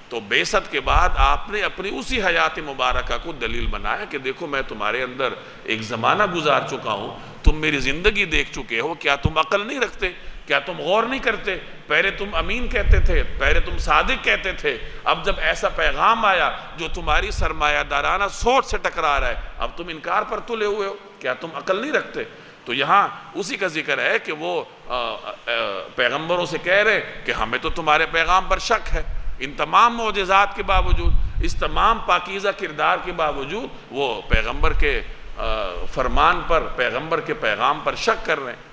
تو بعثت کے بعد آپ نے اپنی اسی حیات مبارکہ کو دلیل بنایا کہ دیکھو میں تمہارے اندر ایک زمانہ گزار چکا ہوں، تم میری زندگی دیکھ چکے ہو، کیا تم عقل نہیں رکھتے؟ کیا تم غور نہیں کرتے؟ پہلے تم امین کہتے تھے، پہلے تم صادق کہتے تھے، اب جب ایسا پیغام آیا جو تمہاری سرمایہ دارانہ سوچ سے ٹکرا رہا ہے، اب تم انکار پر تلے ہوئے ہو، کیا تم عقل نہیں رکھتے؟ تو یہاں اسی کا ذکر ہے کہ وہ پیغمبروں سے کہہ رہے کہ ہمیں تو تمہارے پیغام پر شک ہے۔ ان تمام معجزات کے باوجود، اس تمام پاکیزہ کردار کے باوجود وہ پیغمبر کے فرمان پر، پیغمبر کے پیغام پر شک کر رہے ہیں۔